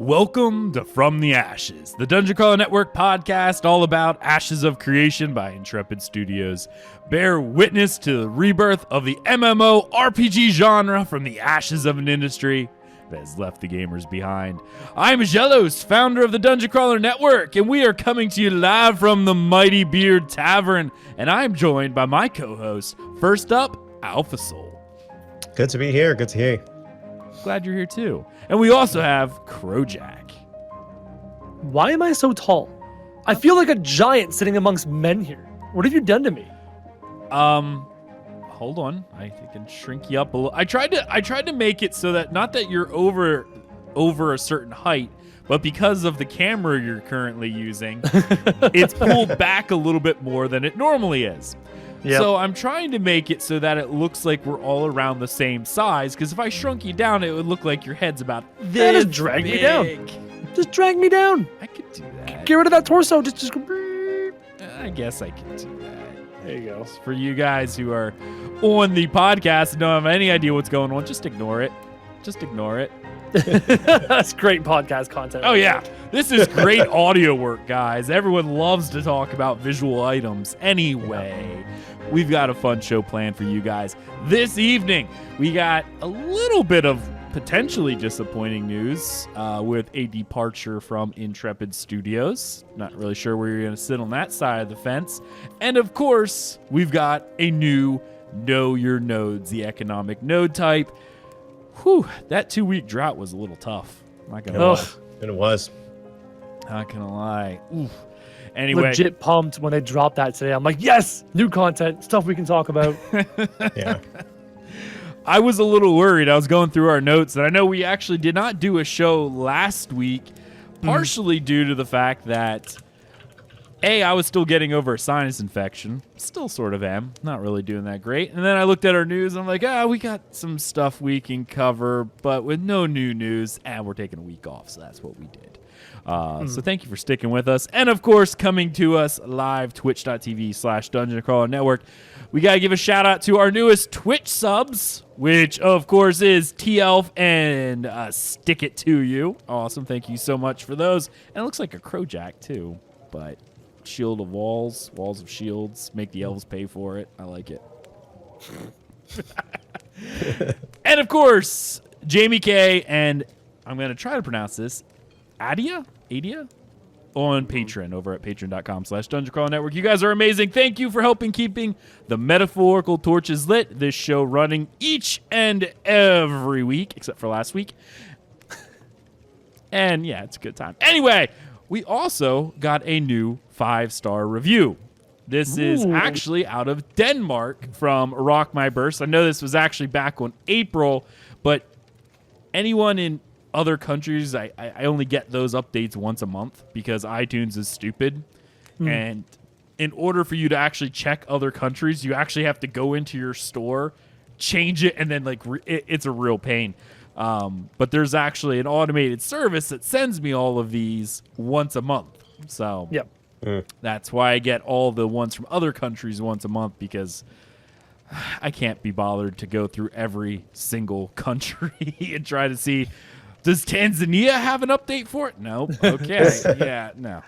Welcome to From the Ashes, the Dungeon Crawler Network podcast all about Ashes of Creation by Intrepid Studios. Bear witness to the rebirth of the MMORPG genre from the ashes of an industry that has left the gamers behind. I'm Aggelos, founder of the Dungeon Crawler Network, and we are coming to you live from the Mighty Beard Tavern, and I'm joined by my co-host. First up, Alpha Soul. Good to be here. Good to hear you. Glad you're here too. And we also have Crowjack. Why am I so tall? I feel like a giant sitting amongst men here. What have you done to me? Hold on. I can shrink you up a little. I tried to make it so that not that you're over a certain height, but because of the camera you're currently using, it's pulled back a little bit more than it normally is. Yep. So I'm trying to make it so that it looks like we're all around the same size, because if I shrunk you down, it would look like your head's about this just drag big. me down. Just drag me down. I could do that. Get rid of that torso. Just go. I guess I could do that. There you go. For you guys who are on the podcast and don't have any idea what's going on, just ignore it. Just ignore it. That's great podcast content. Oh, yeah. This is great audio work, guys. Everyone loves to talk about visual items. Anyway, we've got a fun show planned for you guys. This evening, we got a little bit of potentially disappointing news with a departure from Intrepid Studios. Not really sure where you're going to sit on that side of the fence. And, of course, we've got a new Know Your Nodes, the economic node type. Whew, that 2-week drought was a little tough. Not gonna lie. And it was. Not gonna lie. Oof. Anyway, legit pumped when they dropped that today. I'm like, yes, new content, stuff we can talk about. Yeah. I was a little worried. I was going through our notes, and I know we actually did not do a show last week, partially due to the fact that I was still getting over a sinus infection. Still sort of am. Not really doing that great. And then I looked at our news, and I'm like, we got some stuff we can cover, but with no new news, and we're taking a week off, so that's what we did. So thank you for sticking with us. And, of course, coming to us live, twitch.tv/Dungeon Crawler Network. We got to give a shout-out to our newest Twitch subs, which, of course, is T-Elf and Stick It To You. Awesome. Thank you so much for those. And it looks like a Crowjack, too, but... Shield of walls of shields, make the elves pay for it. I like it. And of course, Jamie K, and I'm going to try to pronounce this, Adia on Patreon over at patreon.com/Dungeon Crawler Network. You guys are amazing. Thank you for helping keeping the metaphorical torches lit. This show running each and every week, except for last week. And yeah, it's a good time. Anyway, we also got a new 5-star review. This is actually out of Denmark from Rock My Burst. I know this was actually back on April, but anyone in other countries, I only get those updates once a month because iTunes is stupid. And in order for you to actually check other countries, you actually have to go into your store, change it, and then it's a real pain. But there's actually an automated service that sends me all of these once a month. So that's why I get all the ones from other countries once a month, because I can't be bothered to go through every single country and try to see, does Tanzania have an update for it? No. Okay. Yeah, no.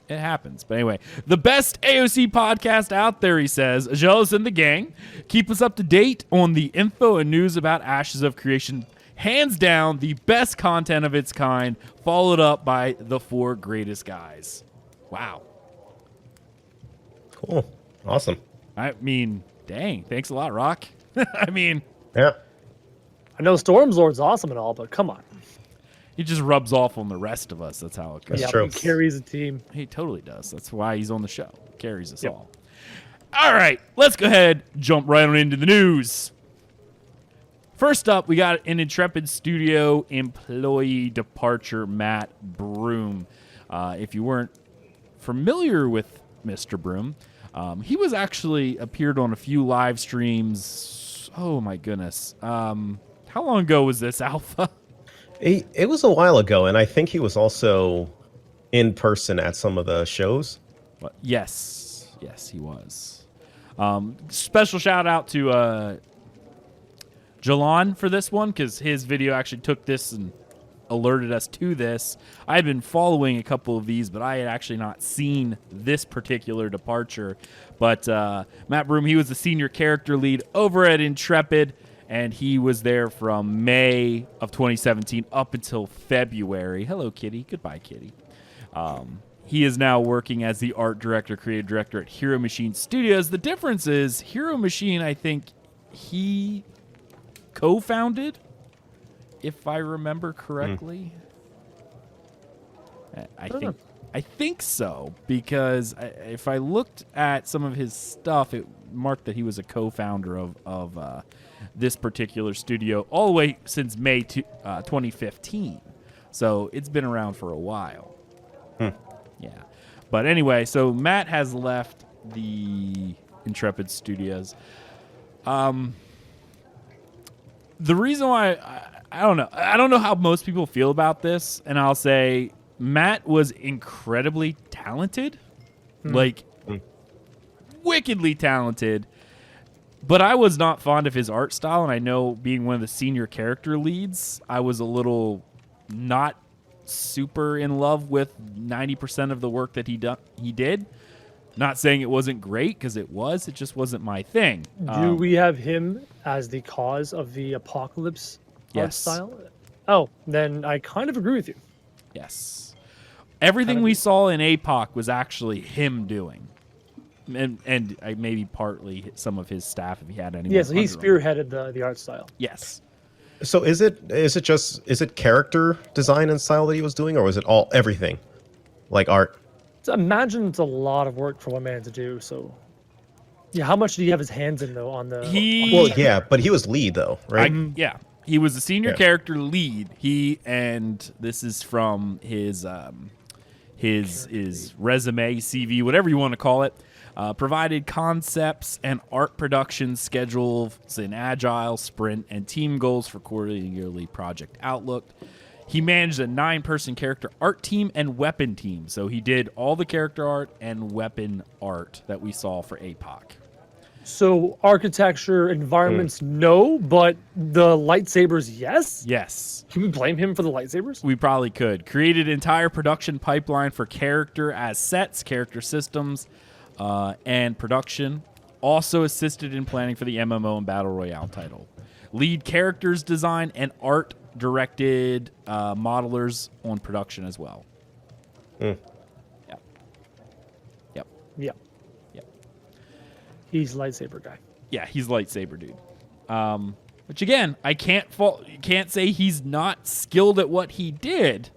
It happens. But anyway, the best AOC podcast out there, he says. Aggelos and the gang. Keep us up to date on the info and news about Ashes of Creation. Hands down, the best content of its kind, followed up by the 4 greatest guys. Wow. Cool. Awesome. I mean, dang. Thanks a lot, Rock. Yeah. I know Stormlord's awesome and all, but come on. He just rubs off on the rest of us. That's how it goes. That's true. He carries a team. He totally does. That's why he's on the show. Carries us all. All right. Let's go ahead, jump right on into the news. First up, we got an Intrepid Studio employee departure, Matt Broome. If you weren't familiar with Mr. Broome, he was actually appeared on a few live streams. Oh, my goodness. How long ago was this, Alpha? It was a while ago, and I think he was also in person at some of the shows. Yes, he was. Special shout out to Jalon for this one, because his video actually took this and alerted us to this. I had been following a couple of these, but I had actually not seen this particular departure. But Matt Broome, he was the senior character lead over at Intrepid, and he was there from May of 2017 up until February. Hello, Kitty. Goodbye, Kitty. He is now working as the art director, creative director at Hero Machine Studios. The difference is Hero Machine, I think he co-founded, if I remember correctly. I think so, because if I looked at some of his stuff, it marked that he was a co-founder of this particular studio all the way since May 2015. So it's been around for a while. Yeah. But anyway, so Matt has left the Intrepid Studios. The reason why I don't know. I don't know how most people feel about this, and I'll say Matt was incredibly talented. Like wickedly talented. But I was not fond of his art style, and I know being one of the senior character leads, I was a little not super in love with 90% of the work that he did. Not saying it wasn't great, because it was. It just wasn't my thing. Do we have him as the cause of the apocalypse art Yes. style? Oh, then I kind of agree with you. Yes. Everything we saw in APOC was actually him doing. And maybe partly some of his staff, if he had anyone. Yeah, so he under him. spearheaded the art style. Yes. So is it character design and style that he was doing, or was it everything, like art? So imagine it's a lot of work for one man to do. So, yeah, how much did he have his hands in though on the? Well, yeah, but he was lead though, right? Yeah. He was a senior Yeah. character lead. And this is from his resume, CV, whatever you want to call it. Provided concepts and art production schedules in agile, sprint, and team goals for quarterly and yearly project outlook. He managed a 9-person character art team and weapon team. So he did all the character art and weapon art that we saw for APOC. So architecture, environments, no, but the lightsabers, yes. Yes. Can we blame him for the lightsabers? We probably could. Created entire production pipeline for character as sets, character systems, and production. Also assisted in planning for the MMO and Battle Royale title. Lead characters design and art directed modelers on production as well. Yep. Yep. Yeah. Yep. He's lightsaber guy. Yeah, he's lightsaber dude. Which again, I can't say he's not skilled at what he did.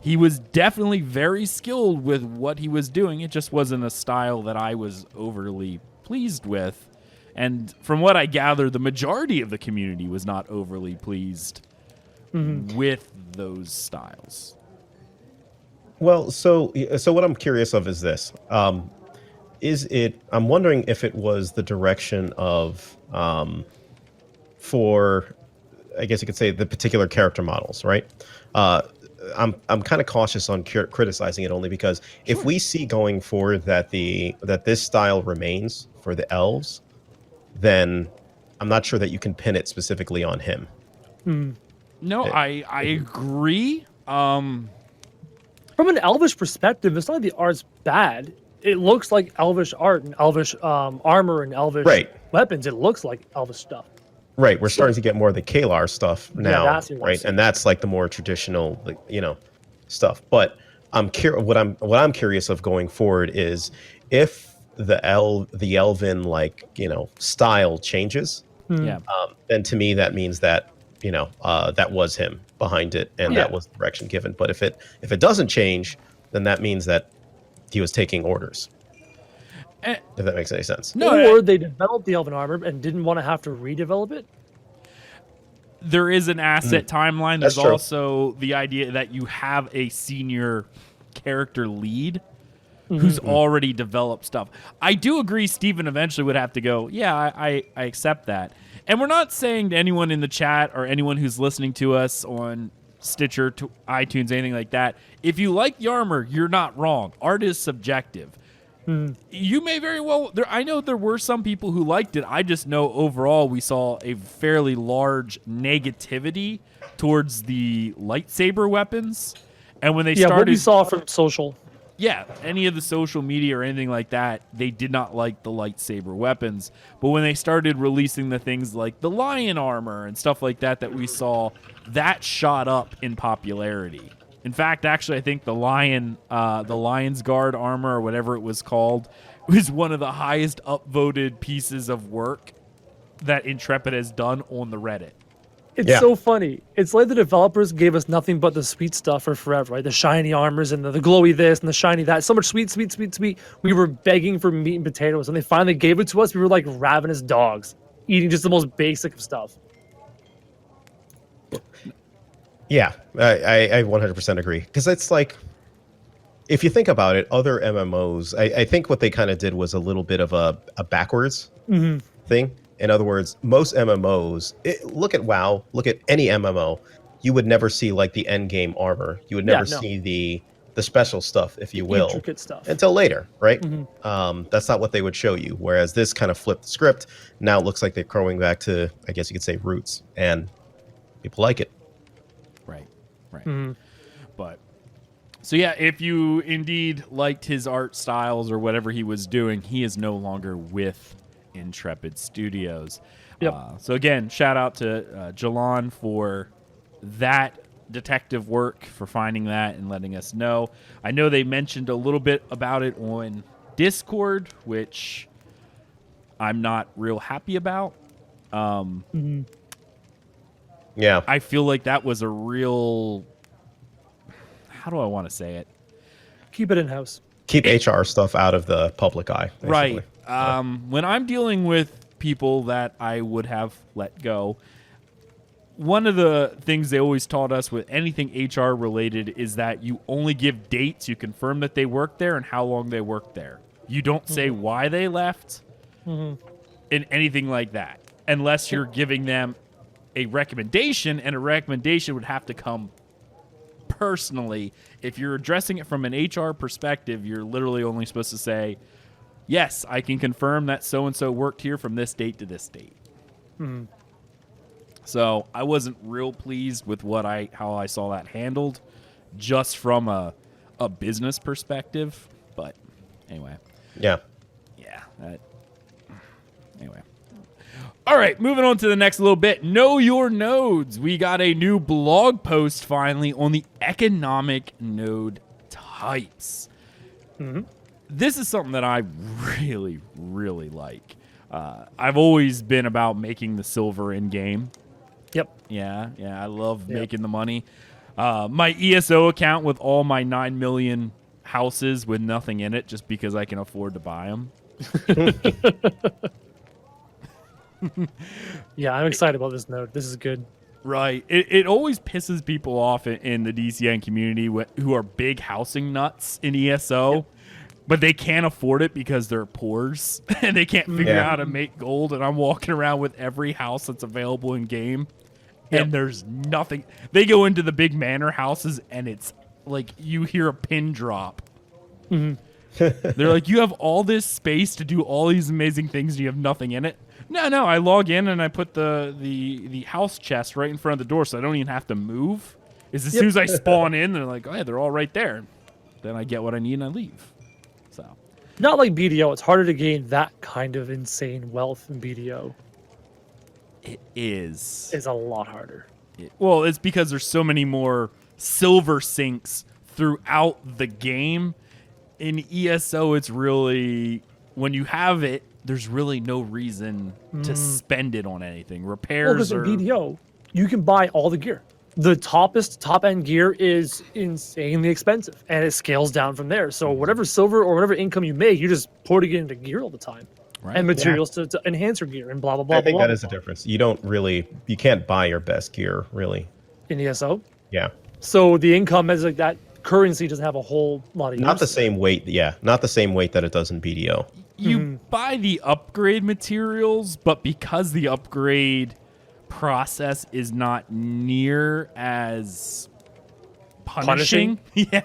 He was definitely very skilled with what he was doing. It just wasn't a style that I was overly pleased with. And from what I gather, the majority of the community was not overly pleased with those styles. Well, so what I'm curious of is this: I'm wondering if it was the direction of, for, I guess you could say, the particular character models, right? I'm kind of cautious on criticizing it only because if we see going forward that this style remains for the elves, then I'm not sure that you can pin it specifically on him. No, I agree. From an elvish perspective, it's not like the art's bad. It looks like elvish art and elvish armor and elvish weapons. It looks like elvish stuff. Right, we're starting to get more of the Kalar stuff now, that's what I'm right? saying. And that's like the more traditional, stuff. But what I'm curious of going forward is if the elven style changes, Yeah. then to me that means that that was him behind it, and that was the direction given. But if it doesn't change, then that means that he was taking orders. If that makes any sense. Or they developed the elven armor and didn't want to have to redevelop it. There is an asset timeline. There's That's true. also the idea that you have a senior character lead who's already developed stuff. I do agree Steven eventually would have to go, yeah, I accept that. And we're not saying to anyone in the chat or anyone who's listening to us on Stitcher, iTunes, anything like that, if you like the armor, you're not wrong. Art is subjective. You may very well. I know there were some people who liked it. I just know overall we saw a fairly large negativity towards the lightsaber weapons. And when they started, what we saw from social. Yeah, any of the social media or anything like that, they did not like the lightsaber weapons. But when they started releasing the things like the lion armor and stuff like that we saw, that shot up in popularity. In fact, actually, I think the Lion's Guard armor or whatever it was called was one of the highest upvoted pieces of work that Intrepid has done on the Reddit. It's so funny. It's like the developers gave us nothing but the sweet stuff for forever, right? The shiny armors and the glowy this and the shiny that. So much sweet. We were begging for meat and potatoes, and they finally gave it to us. We were like ravenous dogs, eating just the most basic of stuff. Yeah, I 100% agree. Because it's like, if you think about it, other MMOs, I think what they kind of did was a little bit of a backwards thing. In other words, most MMOs, look at WoW, look at any MMO, you would never see like the end game armor. You would never see the special stuff, if you will, intricate stuff until later, right? That's not what they would show you. Whereas this kind of flipped the script. Now it looks like they're going back to, I guess you could say, roots, and people like it. Right. But so yeah, if you indeed liked his art styles or whatever he was doing, he is no longer with Intrepid Studios. So again, shout out to Jalon for that detective work, for finding that and letting us know. I know they mentioned a little bit about it on Discord, which I'm not real happy about. Yeah. I feel like that was a real, how do I want to say it? Keep it in-house. Keep HR stuff out of the public eye. Basically. Right. When I'm dealing with people that I would have let go, one of the things they always taught us with anything HR related is that you only give dates, you confirm that they worked there and how long they worked there. You don't say why they left and anything like that, unless you're giving them a recommendation, and a recommendation would have to come personally. If you're addressing it from an HR perspective, you're literally only supposed to say, yes, I can confirm that so-and-so worked here from this date to this date. So I wasn't real pleased with how I saw that handled, just from a business perspective. But anyway. Yeah. Anyway. All right, moving on to the next little bit. Know your nodes. We got a new blog post finally on the economic node types. This is something that I really, really like. I've always been about making the silver in game. Yep. Yeah, I love making the money. My ESO account with all my 9 million houses with nothing in it, just because I can afford to buy them. Yeah, I'm excited about this node. This is good. Right. It always pisses people off in the DCN community who are big housing nuts in ESO, but they can't afford it because they're poors and they can't figure out how to make gold. And I'm walking around with every house that's available in game, and there's nothing. They go into the big manor houses, and it's like you hear a pin drop. They're like, you have all this space to do all these amazing things, and you have nothing in it. No, I log in and I put the house chest right in front of the door, so I don't even have to move. As soon as I spawn in, they're like, oh yeah, they're all right there. Then I get what I need and I leave. So not like BDO. It's harder to gain that kind of insane wealth in BDO. It is. It's a lot harder. Well, it's because there's so many more silver sinks throughout the game. In ESO, it's really, when you have it, there's really no reason to spend it on anything. Repairs in BDO, you can buy all the gear. The top end gear is insanely expensive, and it scales down from there. So whatever silver or whatever income you make, you're just putting it into gear all the time. Right. And materials to enhance your gear and blah, blah, blah. I think that is the difference. You can't buy your best gear, really. In ESO? Yeah. So the income is like that currency doesn't have a whole lot of use. Not the same weight, not the same weight that it does in BDO. You buy the upgrade materials, but because the upgrade process is not near as punishing? Yeah.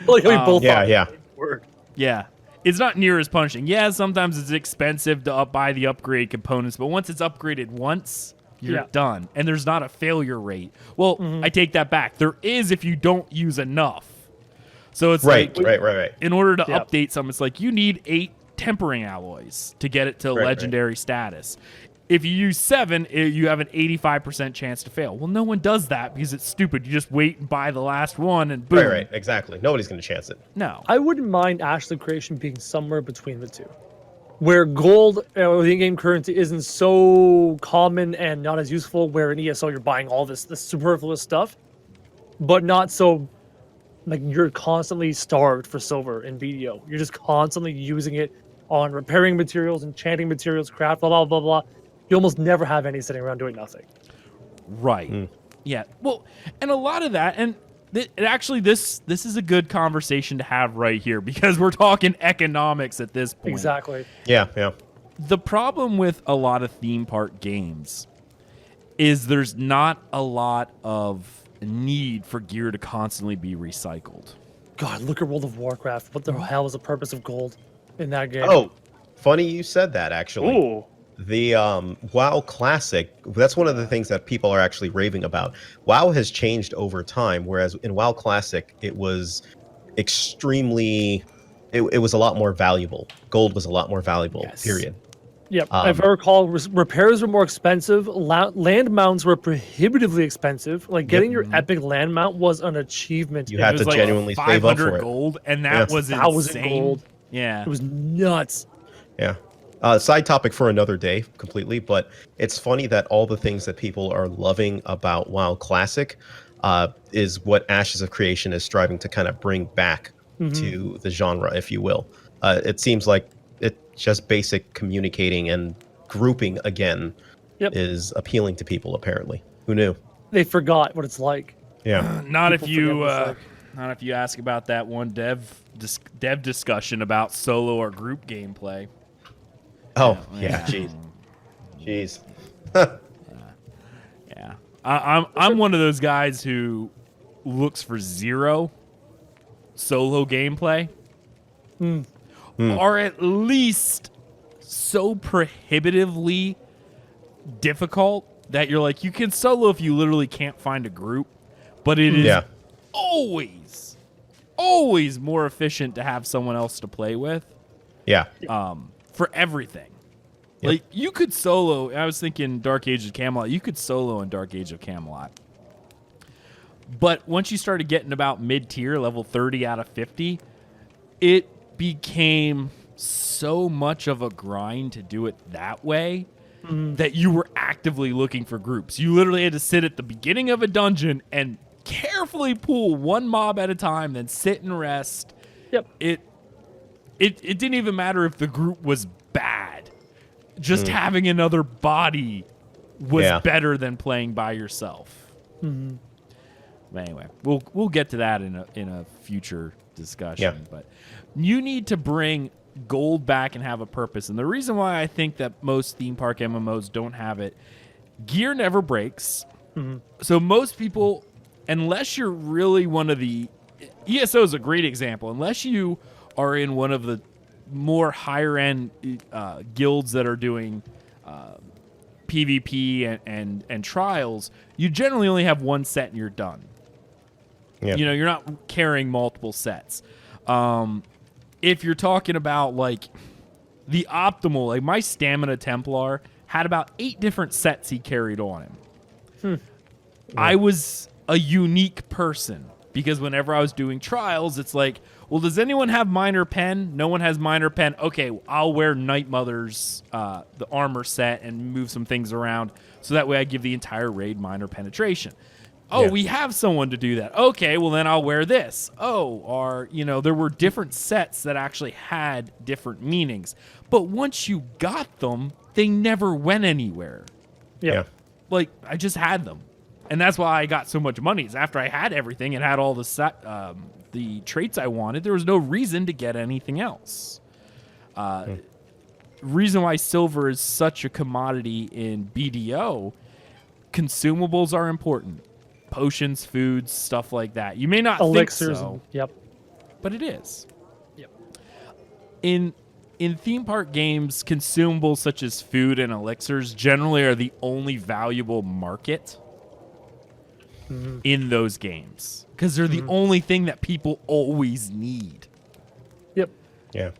Like we both yeah. word. Yeah. it's not near as punishing. Yeah, sometimes it's expensive to buy the upgrade components, but once it's upgraded once, you're done. And there's not a failure rate. Well, I take that back. There is if you don't use enough. So it's right. In order to update something, it's like you need 8 tempering alloys to get it to legendary status. If you use 7, you have an 85% chance to fail. Well, no one does that because it's stupid. You just wait and buy the last one and boom. Right, exactly. Nobody's going to chance it. No. I wouldn't mind Ashley creation being somewhere between the two, where gold or the in-game currency isn't so common and not as useful, where in ESO you're buying all this superfluous stuff, but not so like you're constantly starved for silver in BDO. You're just constantly using it on repairing materials, enchanting materials, craft, blah, blah, blah, blah. You almost never have any sitting around doing nothing. Right. Yeah. Well, and a lot of that, and actually this is a good conversation to have right here because we're talking economics at this point. Exactly. Yeah. The problem with a lot of theme park games is there's not a lot of need for gear to constantly be recycled. God, look at World of Warcraft. What the hell is the purpose of gold in that game? Oh, funny you said that, actually. Ooh. The WoW Classic, that's one of the things that people are actually raving about. WoW has changed over time, whereas in WoW Classic, it was extremely... It was a lot more valuable. Gold was a lot more valuable, period. Yep. If I recall, repairs were more expensive. Land mounts were prohibitively expensive. Like getting your epic land mount was an achievement. You had to genuinely save up for it. Gold, and that was insane. 1,000 gold. Yeah. It was nuts. Yeah. Side topic for another day completely, but it's funny that all the things that people are loving about WoW Classic is what Ashes of Creation is striving to kind of bring back to the genre, if you will. It seems like it's just basic communicating and grouping again is appealing to people, apparently. Who knew? They forgot what it's like. Yeah. Not if you ask about that one dev discussion about solo or group gameplay. Oh, yeah. Jeez. Yeah. I'm one of those guys who looks for zero solo gameplay. Or at least so prohibitively difficult that you're like, you can solo if you literally can't find a group, but it is always more efficient to have someone else to play with. Yeah. For everything. Like, you could solo, I was thinking Dark Age of Camelot, you could solo in Dark Age of Camelot. But once you started getting about mid-tier, level 30 out of 50, it became so much of a grind to do it that way that you were actively looking for groups. You literally had to sit at the beginning of a dungeon and carefully pull one mob at a time, then sit and rest. Yep. It didn't even matter if the group was bad. Just having another body was better than playing by yourself. But anyway, we'll get to that in a future discussion. Yeah. But you need to bring gold back and have a purpose. And the reason why I think that most theme park MMOs don't have it, gear never breaks. So most people, unless you're really one of the... ESO is a great example. Unless you are in one of the more higher-end guilds that are doing PvP and trials, you generally only have one set and you're done. Yeah. You know, you're not carrying multiple sets. If you're talking about, like, the optimal, like, my Stamina Templar had about 8 different sets he carried on him. I was a unique person because whenever I was doing trials, it's like, well, does anyone have Minor Pen? No one has Minor Pen. Okay, I'll wear Night Mother's the armor set and move some things around so that way I give the entire raid Minor Penetration. Oh, we have someone to do that. Okay, well then I'll wear this. Oh, there were different sets that actually had different meanings. But once you got them, they never went anywhere. Yeah. Like, I just had them. And that's why I got so much money. Is after I had everything and had all the traits I wanted, there was no reason to get anything else. Reason why silver is such a commodity in BDO, consumables are important. Potions, foods, stuff like that. You may not Elixirs, think so, yep. but it is. Yep. in theme park games, consumables such as food and elixirs generally are the only valuable market in those games because they're the only thing that people always need. Yep. Yeah.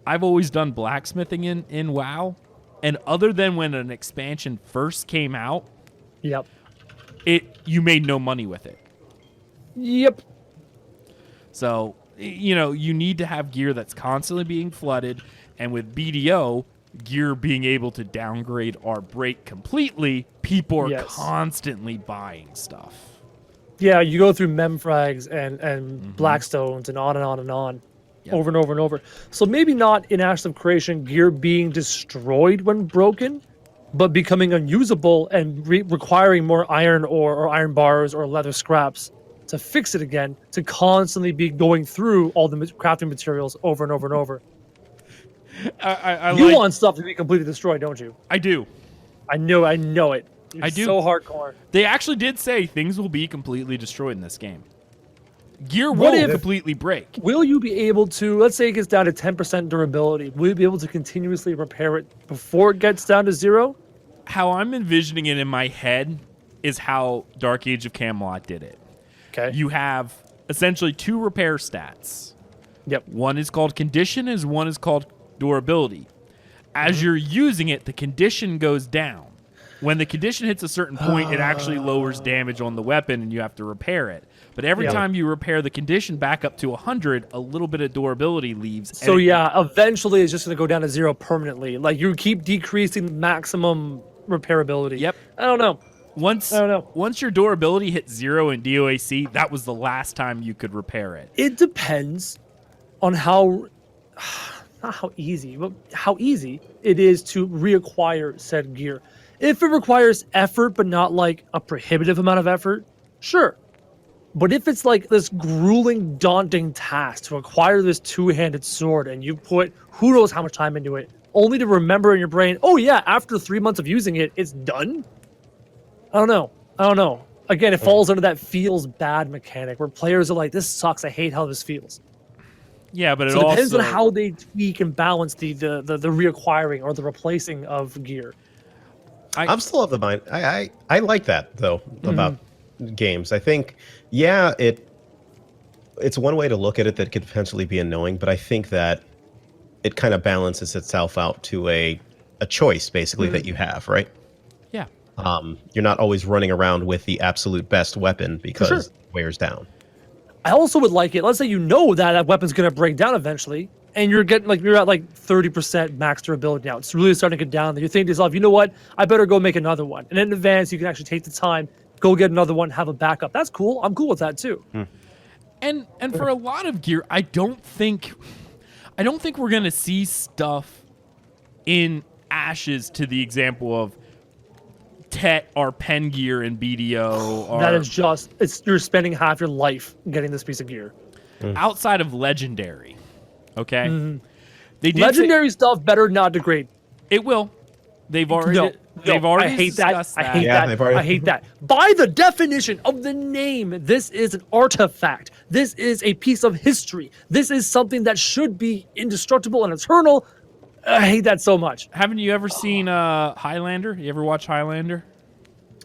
I've always done blacksmithing in WoW, and other than when an expansion first came out, Yep. you made no money with it. Yep. So, you need to have gear that's constantly being flooded, and with BDO, gear being able to downgrade or break completely, people are constantly buying stuff. Yeah, you go through memfrags and blackstones and on and on and on. Yep. Over and over and over. So maybe not in Ashes of Creation gear being destroyed when broken, but becoming unusable and requiring more iron ore or iron bars or leather scraps to fix it again, to constantly be going through all the crafting materials over and over and over. You want stuff to be completely destroyed, don't you? I do. I know it. You're I do. So hardcore. They actually did say things will be completely destroyed in this game. Gear will completely break. Will you be able to, let's say it gets down to 10% durability, will you be able to continuously repair it before it gets down to 0? How I'm envisioning it in my head is how Dark Age of Camelot did it. Okay. You have essentially 2 repair stats. Yep. One is called condition, and one is called durability. As you're using it, the condition goes down. When the condition hits a certain point, it actually lowers damage on the weapon, and you have to repair it. But every time you repair the condition back up to 100, a little bit of durability leaves. So eventually it's just going to go down to 0 permanently. Like you keep decreasing the maximum repairability. Yep. I don't know. Once your durability hit 0 in DOAC, that was the last time you could repair it. It depends on how, not how easy, but how easy it is to reacquire said gear. If it requires effort, but not like a prohibitive amount of effort, sure. But if it's like this grueling, daunting task to acquire this 2-handed sword and you put who knows how much time into it, only to remember in your brain, oh yeah, after 3 months of using it, it's done? I don't know. Again, it falls under that feels bad mechanic where players are like, this sucks, I hate how this feels. Yeah, but it depends on how they tweak and balance the reacquiring or the replacing of gear. I'm still of the mind. I like that though about games. I think it's one way to look at it that could potentially be annoying, but I think that it kind of balances itself out to a choice basically that you have, right? Yeah. You're not always running around with the absolute best weapon because it wears down. I also would like it. Let's say you know that weapon's going to break down eventually, and you're at 30% max durability now. It's really starting to get down there. You think to yourself, you know what? I better go make another one. And in advance, you can actually take the time, go get another one, have a backup. That's cool. I'm cool with that too. And for a lot of gear, I don't think we're going to see stuff in Ashes to the example of Tet or Pen gear in BDO. That is you're spending half your life getting this piece of gear. Outside of Legendary, okay? Legendary stuff better not degrade. It will. They've already I hate discussed that. I hate that. By the definition of the name, this is an artifact. This is a piece of history. This is something that should be indestructible and eternal. I hate that so much. Haven't you ever seen Highlander? You ever watch Highlander?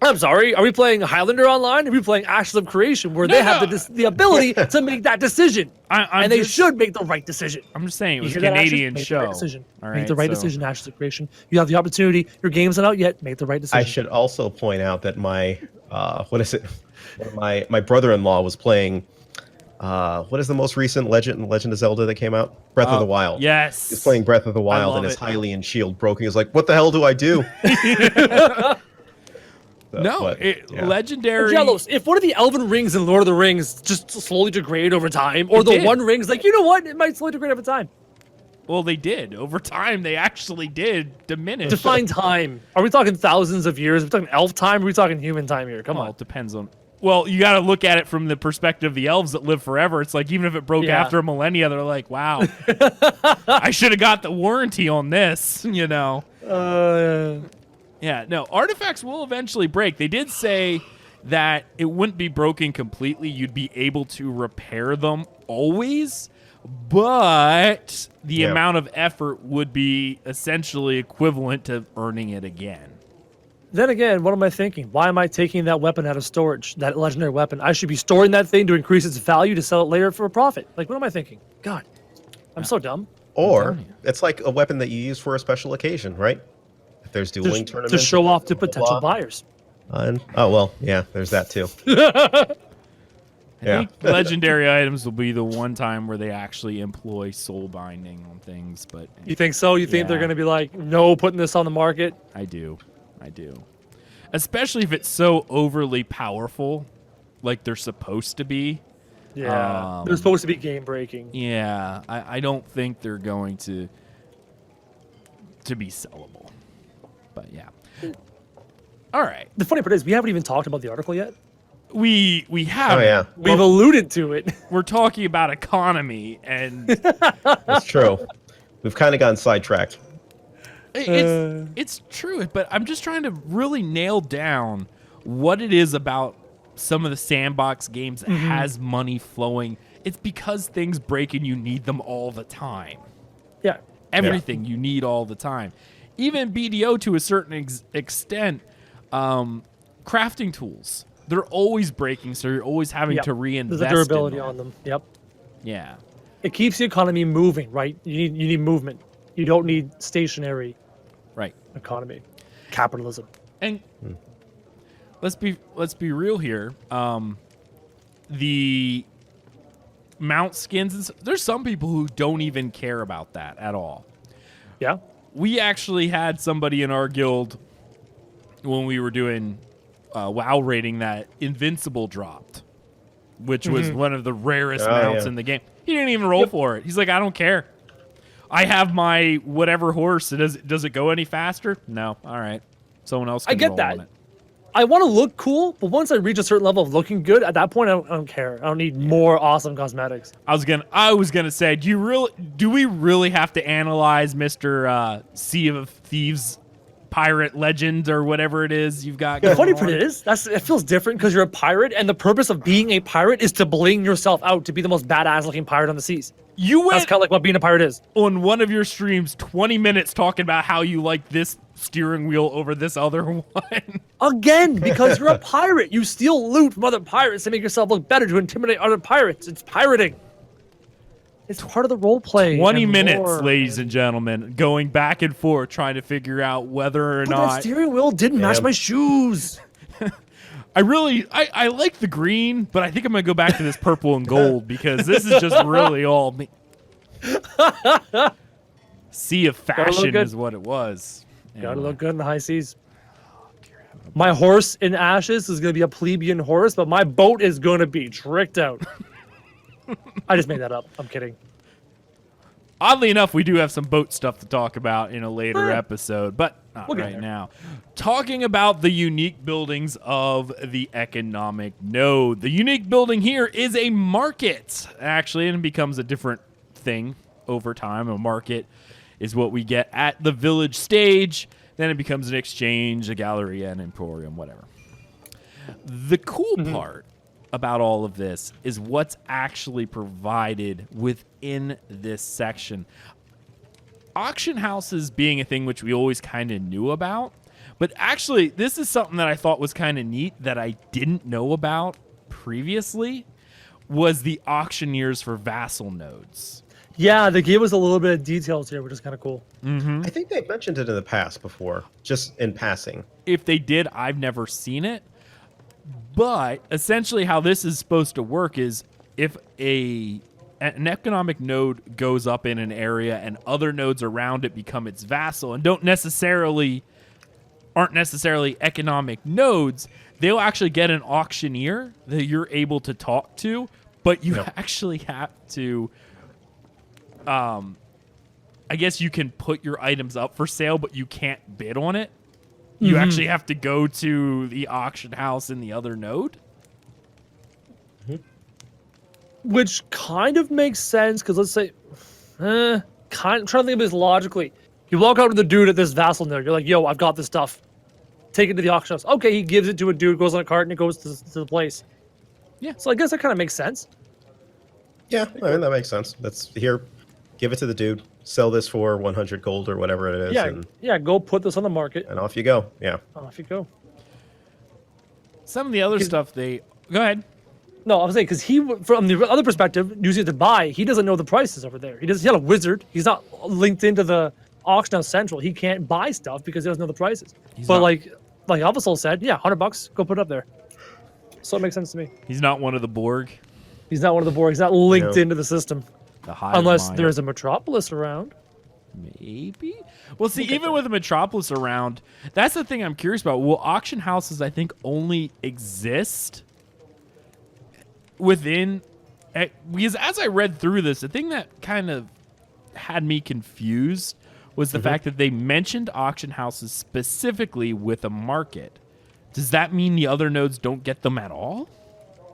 I'm sorry. Are we playing Highlander online? Or are we playing Ashes of Creation, where they have the ability to make that decision, and they should make the right decision? I'm just saying it was a Canadian show. Make the right decision. All Make the right decision. Ashes of Creation. You have the opportunity. Your game's not out yet. Make the right decision. I should also point out that my my brother-in-law was playing. What is the most recent Legend of Zelda that came out? Breath of the Wild. Yes. He's playing Breath of the Wild and his Hylian shield broke. He's like, what the hell do I do? Legendary. Aggelos, if one of the Elven rings in Lord of the Rings just slowly degrade over time, or the One Ring's like, you know what? It might slowly degrade over time. Well, they did. Over time, they actually did diminish. Define time. Are we talking thousands of years? Are we talking elf time? Or are we talking human time here? Come on. It depends on... Well, you got to look at it from the perspective of the elves that live forever. It's like, even if it broke after a millennia, they're like, wow, I should have got the warranty on this, you know? Yeah, no, artifacts will eventually break. They did say that it wouldn't be broken completely. You'd be able to repair them always, but the Yeah. amount of effort would be essentially equivalent to earning it again. Then again, what am I thinking? Why am I taking that weapon out of storage, that legendary weapon? I should be storing that thing to increase its value to sell it later for a profit. Like, what am I thinking? God, I'm so dumb. Or telling you. it's like a weapon that you use for a special occasion, right? If there's dueling To tournaments. show off to blah, blah, potential blah. buyers. Oh, well, yeah, there's that too. I think legendary items will be the one time where they actually employ soul binding on things, but You think so? You think they're Yeah. going to be like, no, putting this on the market? I do. Especially if it's so overly powerful, like they're supposed to be. Yeah. They're supposed to be game breaking. Yeah, I don't think they're going to be sellable. But yeah. All right. The funny part is, we haven't even talked about the article yet. We have. Oh, yeah. We've alluded to it. We're talking about economy, and That's true. We've kind of gotten sidetracked. it's true. But I'm just trying to really nail down what it is about some of the sandbox games that has money flowing. It's because things break and you need them all the time. Yeah. Everything you need all the time. Even BDO to a certain extent, crafting tools. They're always breaking, so you're always having Yep. to reinvest. There's a durability in on them. Yep. Yeah. It keeps the economy moving, right? You need movement. You don't need stationary Right. economy. Capitalism. And let's be real here. The mount skins, there's some people who don't even care about that at all. Yeah. We actually had somebody in our guild when we were doing WoW rating that Invincible dropped, which was one of the rarest mounts in the game. He didn't even roll for it. He's like, I don't care. I have my whatever horse. Does it go any faster? No. All right. Someone else can I get roll that. on it. I want to look cool, but once I reach a certain level of looking good, at that point, I don't care. I don't need more awesome cosmetics. I was gonna say, do we really have to analyze Mr. Sea of Thieves pirate legend or whatever it is you've got The going funny on? part is, it feels different because you're a pirate, and the purpose of being a pirate is to bling yourself out to be the most badass looking pirate on the seas. You That's went kind of like what being a pirate is. on one of your streams 20 minutes talking about how you like this steering wheel over this other one. Again, because you're a pirate. You steal loot from other pirates to make yourself look better, to intimidate other pirates. It's pirating. It's part of the role play. 20 and minutes, more. ladies and gentlemen, going back and forth trying to figure out whether or But that not steering wheel didn't match Damn. my shoes. I like the green, but I think I'm gonna go back to this purple and gold because this is just really all me. Sea of fashion good. is what it was. Gotta Anyway. look good in the high seas. My horse in ashes is gonna be a plebeian horse, but my boat is gonna be tricked out. I just made that up. I'm kidding. Oddly enough, we do have some boat stuff to talk about in a later episode, but not We'll get right there. now. Talking about the unique buildings of the economic node. The unique building here is a market, actually, and it becomes a different thing over time. A market is what we get at the village stage. Then it becomes an exchange, a galleria, an emporium, whatever. The cool part about all of this is what's actually provided within this section. Auction houses being a thing which we always kind of knew about, but actually this is something that I thought was kind of neat that I didn't know about previously, was the auctioneers for vassal nodes. Yeah, they gave us a little bit of details here, which is kind of cool. I think they mentioned it in the past before, just in passing. If they did, I've never seen it. But essentially how this is supposed to work is if an economic node goes up in an area and other nodes around it become its vassal and aren't necessarily economic nodes, they'll actually get an auctioneer that you're able to talk to, but you actually have to I guess you can put your items up for sale, but you can't bid on it. You actually have to go to the auction house in the other node. Which kind of makes sense, because let's say, I'm trying to think of this logically. You walk out to the dude at this vassal node. You're like, yo, I've got this stuff. Take it to the auction house. Okay, he gives it to a dude, goes on a cart, and it goes to the place. Yeah. So I guess that kind of makes sense. Yeah, I mean that makes sense. That's here. Give it to the dude. Sell this for 100 gold or whatever it is, Yeah, and yeah. Go put this on the market. off you go. Yeah. Off you go. Some of the other stuff they go ahead. No, I was saying because from the other perspective, using it to buy, he doesn't know the prices over there. He's not a wizard. He's not linked into the auction house central. He can't buy stuff because he doesn't know the prices. But not- like Alphasol said, yeah, $100, go put it up there. So it makes sense to me. He's not one of the Borg. He's not one of the board. He's not linked No. into the system. The hive Unless mind. there's a Metropolis around. Maybe. Well, see, even with a Metropolis around, that's the thing I'm curious about. Will auction houses, I think, only exist within? Because as I read through this, the thing that kind of had me confused was the fact that they mentioned auction houses specifically with a market. Does that mean the other nodes don't get them at all?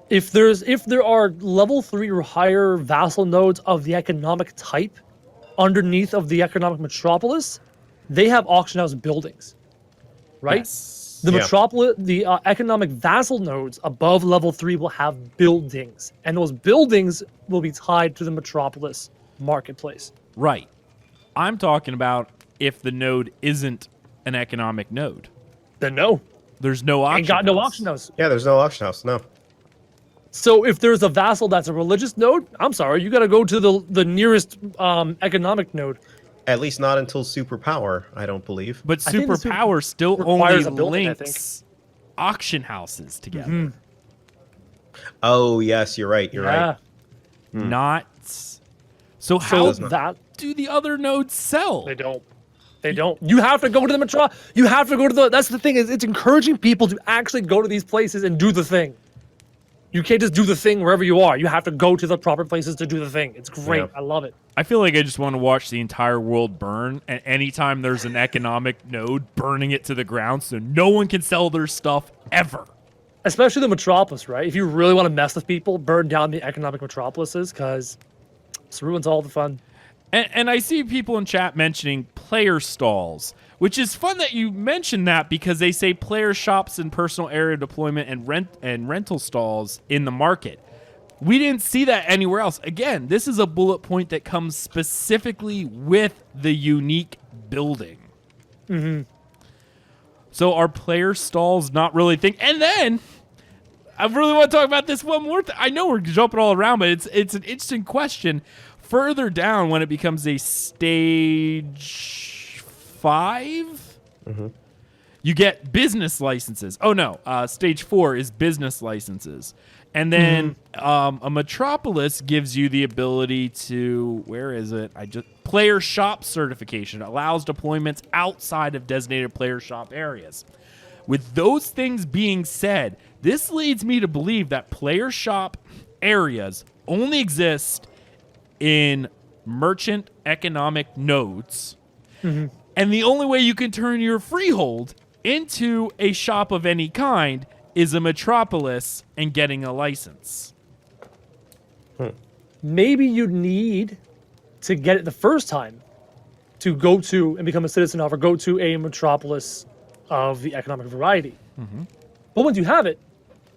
If there are level 3 or higher vassal nodes of the economic type underneath of the economic metropolis, they have auction house buildings, right? Yes. The Yeah. metropolis, the economic vassal nodes above level 3 will have buildings, and those buildings will be tied to the metropolis marketplace. Right. I'm talking about if the node isn't an economic node. Then no, There's no auction ain't got no house. auction house. Yeah, there's no auction house. No. So if there's a vassal that's a religious node, I'm sorry, you got to go to the nearest economic node. At least not until superpower, I don't believe. But I think the superpower still only requires a building, I links auction houses together. Oh, yes, you're right. You're right. Not. So how So that do the other nodes sell? they don't. They don't. You have to go to the metro. You have to go to the. That's the thing is, it's encouraging people to actually go to these places and do the thing. You can't just do the thing wherever you are. You have to go to the proper places to do the thing. It's great. Yeah. I love it. I feel like I just want to watch the entire world burn, and anytime there's an economic node, burning it to the ground so no one can sell their stuff ever. Especially the metropolis, right? If you really want to mess with people, burn down the economic metropolises because it ruins all the fun. And I see people in chat mentioning player stalls, which is fun that you mention that because they say player shops and personal area deployment and rental stalls in the market. We didn't see that anywhere else. Again, this is a bullet point that comes specifically with the unique building. So are player stalls not really And then I really want to talk about this one more. I know we're jumping all around, but it's an interesting question. Further down, when it becomes a stage 5, you get business licenses. Oh no, stage 4 is business licenses, and then a metropolis gives you the ability to player shop certification. It allows deployments outside of designated player shop areas. With those things being said, this leads me to believe that player shop areas only exist in merchant economic nodes. And the only way you can turn your freehold into a shop of any kind is a metropolis and getting a license. Maybe you need to get it the first time to go to and become a citizen of or go to a metropolis of the economic variety. But once you have it,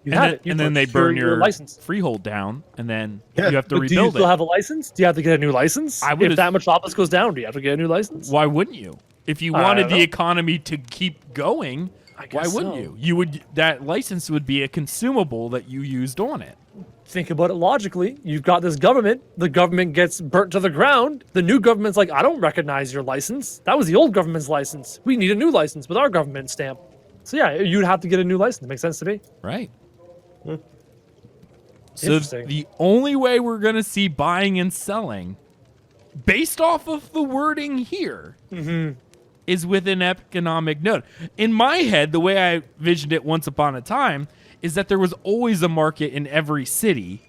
you have it. You and then they procure burn your license. freehold down, and then Yeah. you have to But do you rebuild still it. have a license? Do you have to get a new license? I would If as- that metropolis goes down, do you have to get a new license? Why wouldn't you? If you I wanted don't the know. economy to keep going, why guess wouldn't so. you? You would. That license would be a consumable that you used on it. Think about it logically. You've got this government. The government gets burnt to the ground. The new government's like, I don't recognize your license. That was the old government's license. We need a new license with our government stamp. So yeah, you'd have to get a new license. Makes sense to me. Right. So Interesting. the only way we're going to see buying and selling, based off of the wording here, is with an economic node. In my head, the way I visioned it once upon a time is that there was always a market in every city.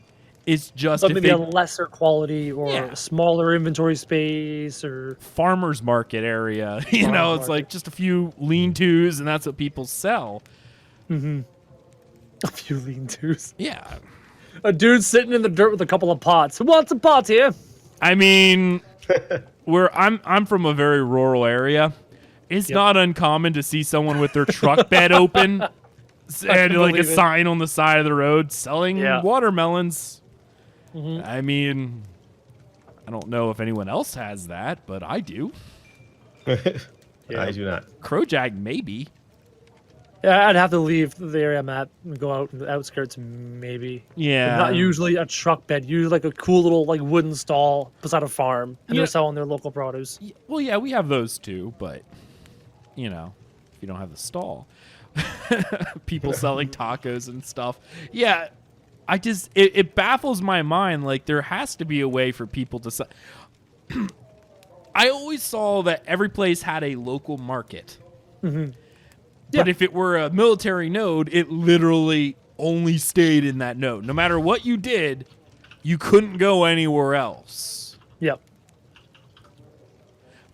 It's just But if maybe they, a lesser quality or Yeah. a smaller inventory space or farmer's market area. You Farmer's know, it's market. like just a few lean-tos, and that's what people sell. a few lean-tos. Yeah. A dude sitting in the dirt with a couple of pots. Who wants a pot here? I mean, I'm from a very rural area. It's not uncommon to see someone with their truck bed open and like a believe it. sign on the side of the road selling Yeah. watermelons. I mean, I don't know if anyone else has that, but I do. I do not. Crowjag, maybe. Yeah, I'd have to leave the area I'm at and go out in the outskirts, maybe. Yeah. But not usually a truck bed. Usually like a cool little like wooden stall beside a farm, and Yeah. they're selling their local produce. Well, yeah, we have those too, but, you know, if you don't have the stall. People selling tacos and stuff. Yeah, it baffles my mind. Like, there has to be a way for people to sell. I always saw that every place had a local market. Yeah. But if it were a military node, it literally only stayed in that node. No matter what you did, you couldn't go anywhere else. Yep.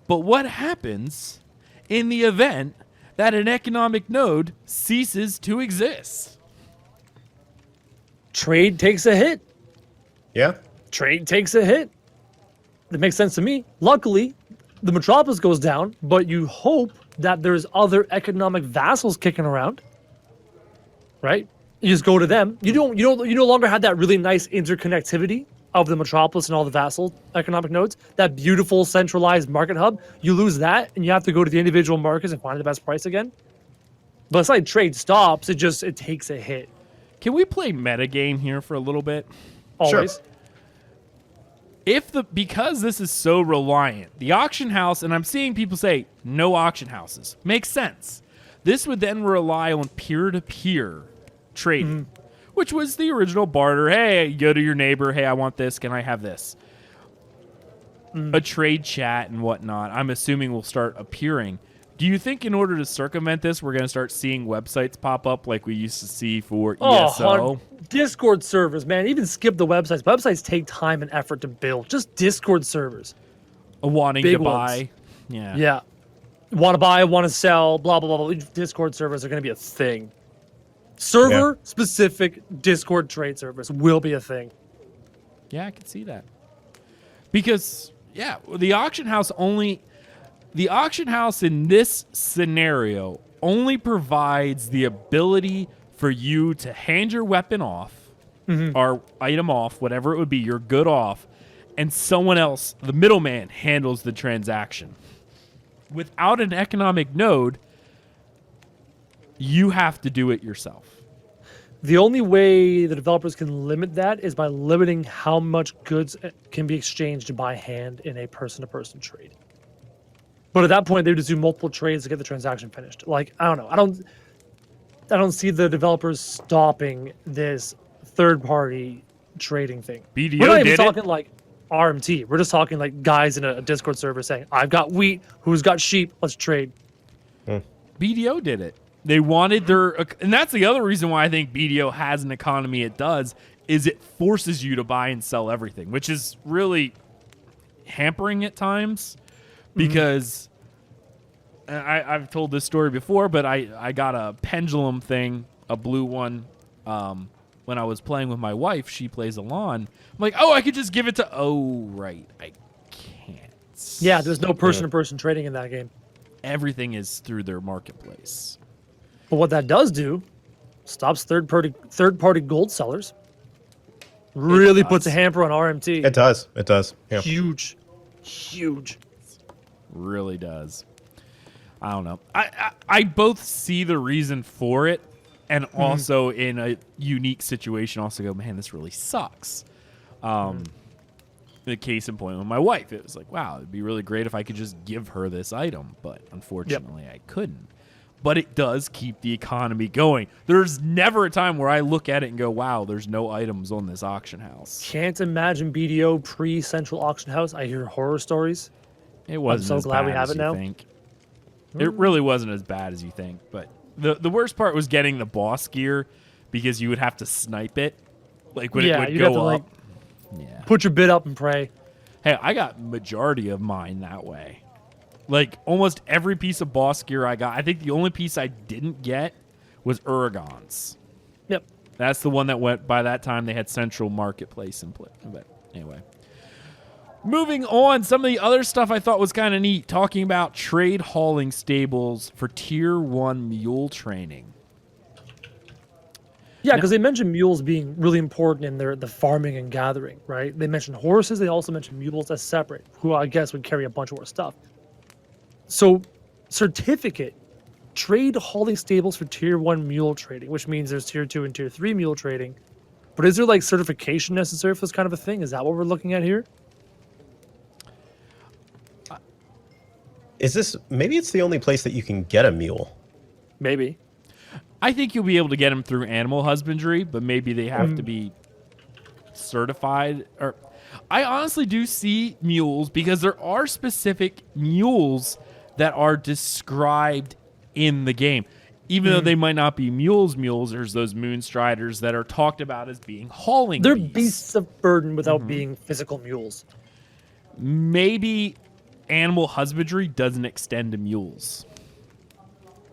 But what happens in the event that an economic node ceases to exist? Trade takes a hit. Yeah. Trade takes a hit. That makes sense to me. Luckily, the metropolis goes down, but you hope that there's other economic vassals kicking around, right? You just go to them. You no longer have that really nice interconnectivity of the metropolis and all the vassal economic nodes. That beautiful centralized market hub. You lose that, and you have to go to the individual markets and find the best price again. But it's like trade stops. It takes a hit. Can we play metagame here for a little bit? Always. Sure. Because this is so reliant, the auction house, and I'm seeing people say no auction houses, makes sense. This would then rely on peer-to-peer trading, which was the original barter. Hey, you go to your neighbor. Hey, I want this. Can I have this? A trade chat and whatnot. I'm assuming will start appearing. Do you think in order to circumvent this, we're going to start seeing websites pop up like we used to see for ESO? Discord servers, man. Even skip the websites. Websites take time and effort to build. Just Discord servers. Wanting Big to buy. ones. Yeah. Yeah. Want to buy, want to sell, blah, blah, blah, blah. Discord servers are going to be a thing. Server-specific Discord trade servers will be a thing. Yeah, I can see that. Because, yeah, the auction house in this scenario only provides the ability for you to hand your weapon off, or item off, whatever it would be, your good off, and someone else, the middleman, handles the transaction. Without an economic node, you have to do it yourself. The only way the developers can limit that is by limiting how much goods can be exchanged by hand in a person-to-person trade. But at that point, they would just do multiple trades to get the transaction finished. Like, I don't know. I don't see the developers stopping this third-party trading thing. BDO We're not even did talking it. like RMT. We're just talking like guys in a Discord server saying, "I've got wheat. Who's got sheep? Let's trade." BDO did it. They wanted and that's the other reason why I think BDO has an economy it does, is it forces you to buy and sell everything, which is really hampering at times because I've told this story before, but I got a pendulum thing, a blue one, when I was playing with my wife. She plays Alon. I'm like, oh, I could just give it to, right, I can't. Yeah, there's no person-to-person trading in that game. Everything is through their marketplace. But what that does do, stops third-party gold sellers. Really puts a hamper on RMT. It does. It does. Yeah. Huge. Really does. I don't know. I both see the reason for it, and also in a unique situation also go, man, this really sucks. The case in point with my wife, it was like, wow, it'd be really great if I could just give her this item, but unfortunately I couldn't. But it does keep the economy going. There's never a time where I look at it and go, wow, there's no items on this auction house. Can't imagine BDO pre-Central Auction House. I hear horror stories. It wasn't I'm so as glad bad we have as it you now. think. It really wasn't as bad as you think. But the worst part was getting the boss gear, because you would have to snipe it. Like when it would you'd have go to, up. Yeah. Put your bid up and pray. Hey, I got majority of mine that way. Like almost every piece of boss gear I got. I think the only piece I didn't get was Uragon's. Yep. That's the one that went, by that time they had Central Marketplace in play. But anyway. Moving on, some of the other stuff I thought was kind of neat, talking about trade hauling stables for Tier 1 mule training. Yeah, because they mentioned mules being really important in the farming and gathering, right? They mentioned horses. They also mentioned mules as separate, who I guess would carry a bunch more stuff. So, certificate trade hauling stables for tier 1 mule trading, which means there's tier 2 and tier 3 mule trading. But is there like certification necessary for this kind of a thing? Is that what we're looking at here? Maybe it's the only place that you can get a mule? Maybe. I think you'll be able to get them through animal husbandry, but maybe they have to be certified. Or I honestly do see mules because there are specific mules that are described in the game. Even though they might not be mules, there's those moonstriders that are talked about as being hauling They're beasts. beasts of burden without being physical mules. Maybe animal husbandry doesn't extend to mules.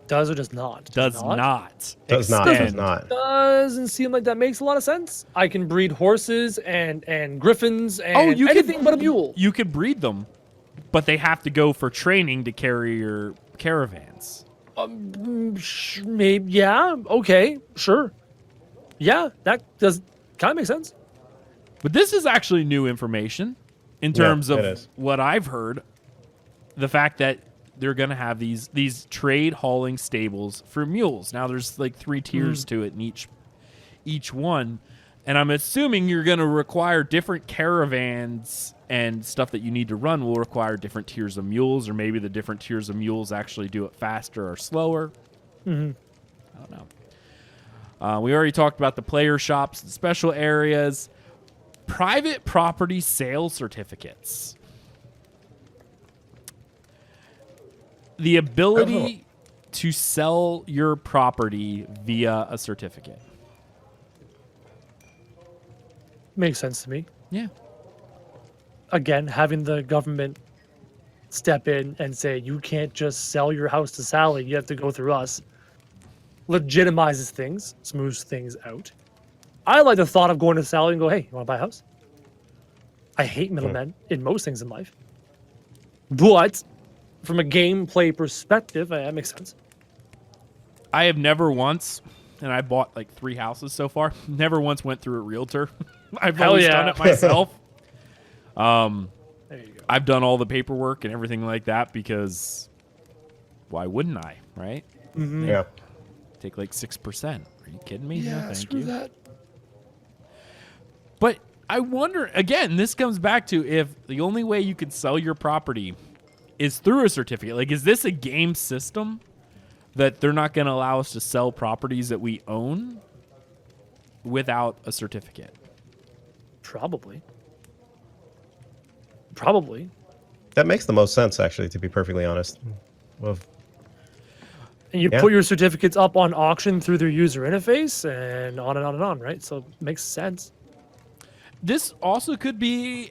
Does or does not? Does not. Does extend. not. Doesn't seem like that makes a lot of sense. I can breed horses and griffins and anything but a mule. You could breed them, but they have to go for training to carry your caravans. Maybe, yeah, okay, sure. Yeah, that does kind of make sense. But this is actually new information in terms it of is. what I've heard. The fact that they're going to have these trade hauling stables for mules. Now there's like 3 tiers to it in each one. And I'm assuming you're going to require different caravans and stuff that you need to run will require different tiers of mules, or maybe the different tiers of mules actually do it faster or slower. I don't know. We already talked about the player shops, the special areas, private property sale certificates. The ability to sell your property via a certificate. Makes sense to me. Yeah. Again, having the government step in and say, you can't just sell your house to Sally, you have to go through us, legitimizes things, smooths things out. I like the thought of going to Sally and go, hey, you want to buy a house? I hate middlemen in most things in life. But from a gameplay perspective, that makes sense. I have never once, and I bought like 3 houses so far, never once went through a realtor. I've always done it myself. There you go. I've done all the paperwork and everything like that because why wouldn't I, right? Yeah. Take like 6%. Are you kidding me? No, thank you. that. But I wonder, again, this comes back to if the only way you can sell your property is through a certificate. Like, is this a game system that they're not going to allow us to sell properties that we own without a certificate? Probably. That makes the most sense, actually, to be perfectly honest. Well, And you put your certificates up on auction through their user interface and on and on and on, right? So it makes sense. This also could be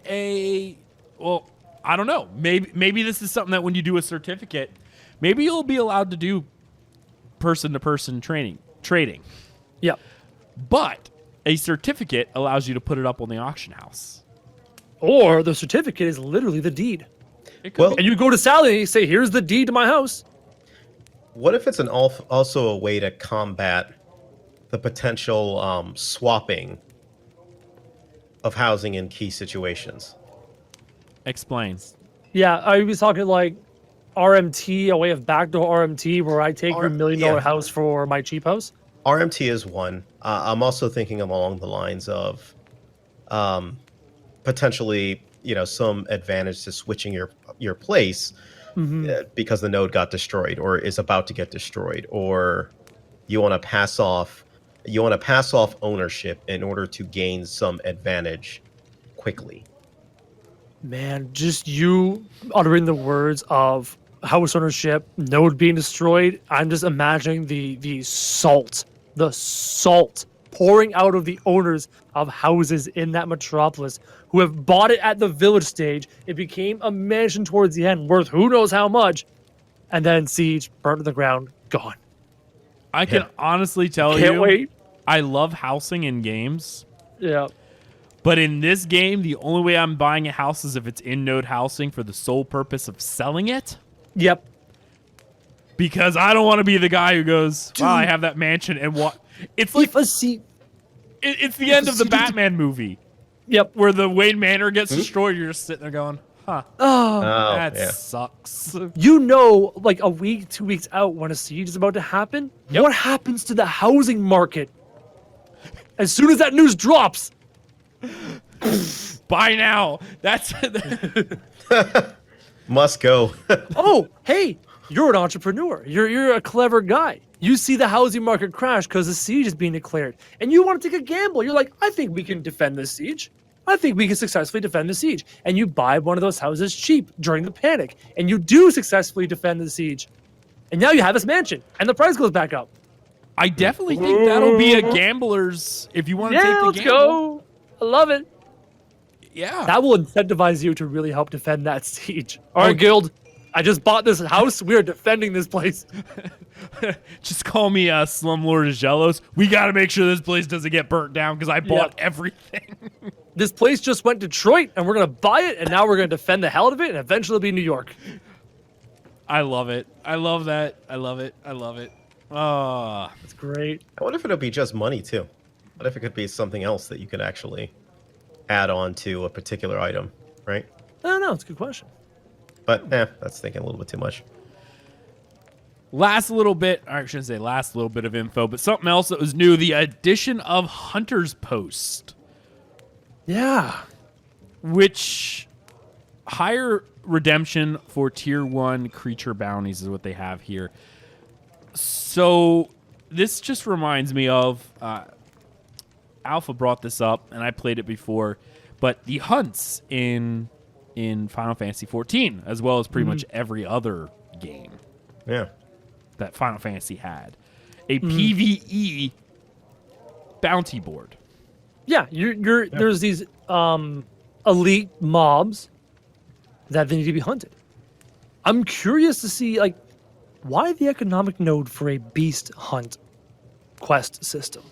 I don't know. Maybe this is something that when you do a certificate, maybe you'll be allowed to do person-to-person trading. Yeah. But a certificate allows you to put it up on the auction house. Or the certificate is literally the deed. It could Well- And you go to Sally and you say, here's the deed to my house. what if it's also a way to combat the potential swapping of housing in key situations? Explain. Yeah, I was talking like RMT, a way of backdoor RMT where I take your $1 million house for my cheap house. RMT is one. I'm also thinking along the lines of potentially, some advantage to switching your place because the node got destroyed or is about to get destroyed, or you want to pass off ownership in order to gain some advantage quickly. Man, just you uttering the words of house ownership, node being destroyed. I'm just imagining the salt pouring out of the owners of houses in that metropolis who have bought it at the village stage. It became a mansion towards the end worth who knows how much. And then siege, burnt to the ground, gone. I can honestly tell you, Can't wait. I love housing in games. Yeah. But in this game, the only way I'm buying a house is if it's in node housing for the sole purpose of selling it. Yep. Because I don't want to be the guy who goes, wow, I have that mansion and what? It's like, It's the end of the Batman movie. Yep. Where the Wayne Manor gets destroyed. You're just sitting there going, huh, Oh, that yeah. sucks. you know, like a week, 2 weeks out when a siege is about to happen, Yep. what happens to the housing market as soon as that news drops? Buy now. That's Must go. Oh, hey, you're an entrepreneur. You're a clever guy. You see the housing market crash because the siege is being declared, and you want to take a gamble. You're like, I think we can defend this siege. I think we can successfully defend the siege. And you buy one of those houses cheap during the panic, and you do successfully defend the siege. And now you have this mansion, and the price goes back up. I definitely think that'll be a gambler's if you want to take Yeah, the let's gamble. go. I love it. Yeah. That will incentivize you to really help defend that siege. All right, guild. I just bought this house. We are defending this place. Just call me Slumlord Aggelos. We got to make sure this place doesn't get burnt down because I bought everything. This place just went Detroit, and we're gonna buy it, and now we're gonna defend the hell out of it, and eventually it'll be New York. I love it. I love that. I love it. I love it. Oh, That's great. I wonder if it'll be just money too. What if it could be something else that you could actually add on to a particular item, right? I don't know. It's a good question. But that's thinking a little bit too much. last little bit, or I shouldn't say last little bit of info, but something else that was new, the addition of Hunter's Post. Yeah. Which higher redemption for tier 1 creature bounties is what they have here. So this just reminds me of Alpha brought this up and I played it before, but the hunts in Final Fantasy 14 as well as pretty much every other game Yeah. that Final Fantasy had, a PvE bounty board. Yeah, there's these elite mobs that they need to be hunted. I'm curious to see, like, why the economic node for a beast hunt quest system?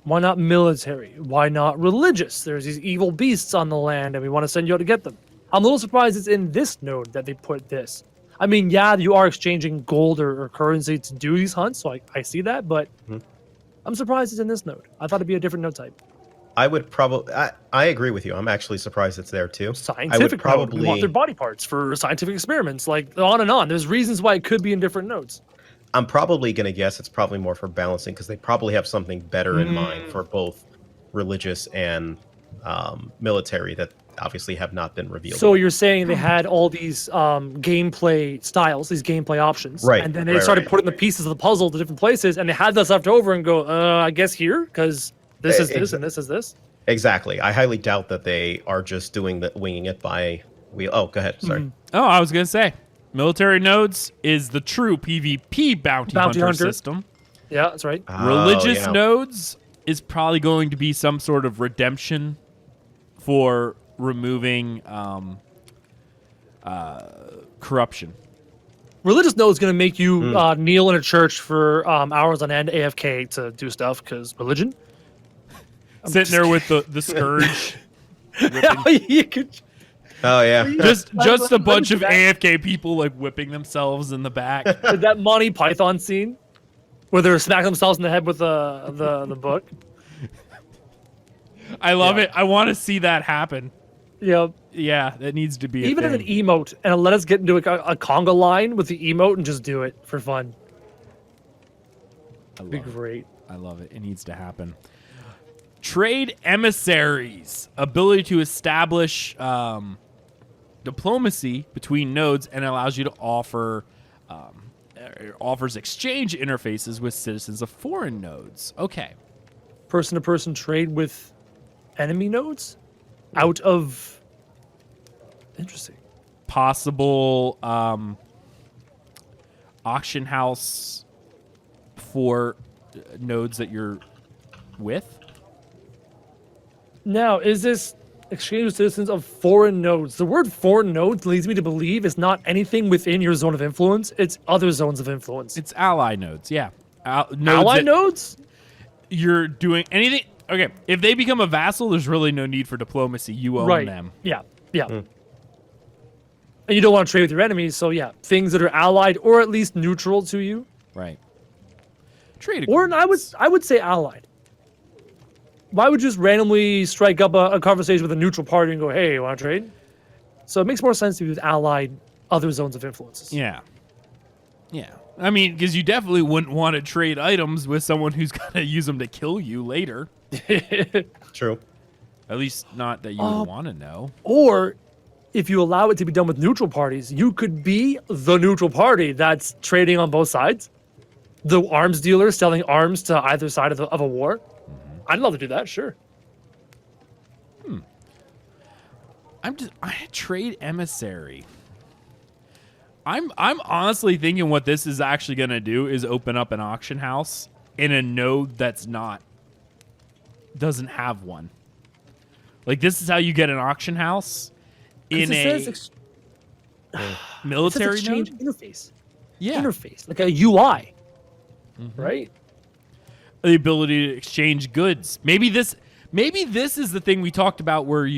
Why not military? Why not religious? There's these evil beasts on the land, and we want to send you out to get them. I'm a little surprised it's in this node that they put this. I mean, yeah, you are exchanging gold or currency to do these hunts, so I see that, but I'm surprised it's in this node. I thought it'd be a different node type. I would probably. I agree with you. I'm actually surprised it's there too. Scientific I would node. probably We want their body parts for scientific experiments, like on and on. There's reasons why it could be in different nodes. I'm probably going to guess it's probably more for balancing because they probably have something better in mind for both religious and military that obviously have not been revealed. So you're saying they had all these gameplay styles, these gameplay options, Right, and then they started putting the pieces of the puzzle to different places, and they had this left over and go, I guess here, because this is this and this is this. Exactly. I highly doubt that they are just doing the winging it by wheel. Oh, go ahead. Sorry. Oh, I was going to say, military nodes is the true PvP bounty hunter system. Yeah, that's right. Religious nodes is probably going to be some sort of redemption for removing corruption. Religious node is going to make you kneel in a church for hours on end, AFK, to do stuff, because religion. Sitting there with the scourge. You could- Oh yeah. just a bunch of AFK people like whipping themselves in the back. that Monty Python scene where they're smacking themselves in the head with the book. I love it. I want to see that happen. Yeah. Yeah, that needs to be Even a an thing. emote, and let us get into a conga line with the emote and just do it for fun. I Be love it. great. I love it. It needs to happen. Trade emissaries, ability to establish diplomacy between nodes, and allows you to offers exchange interfaces with citizens of foreign nodes. Okay. Person-to-person trade with enemy nodes out of. Interesting. Possible auction house for nodes that you're with. Now, is this exchange with citizens of foreign nodes? The word foreign nodes leads me to believe it's not anything within your zone of influence. It's other zones of influence. It's ally nodes, yeah. Ally nodes? You're doing anything. Okay, if they become a vassal, there's really no need for diplomacy. You own them. Yeah. And you don't want to trade with your enemies, so yeah, things that are allied or at least neutral to you. Right. Trade Or agreements. I would say allied. why would you just randomly strike up a conversation with a neutral party and go, hey, you want to trade? So it makes more sense to be with allied other zones of influences. Yeah. Yeah. I mean, because you definitely wouldn't want to trade items with someone who's going to use them to kill you later. True. At least not that you would want to know. Or if you allow it to be done with neutral parties, you could be the neutral party that's trading on both sides. The arms dealer selling arms to either side of a war. I'd love to do that, sure. I trade emissary. I'm honestly thinking what this is actually going to do is open up an auction house in a node doesn't have one. Like, this is how you get an auction house in a military exchange node? interface. Yeah. Interface, like a UI, right? The ability to exchange goods. Maybe this is the thing we talked about where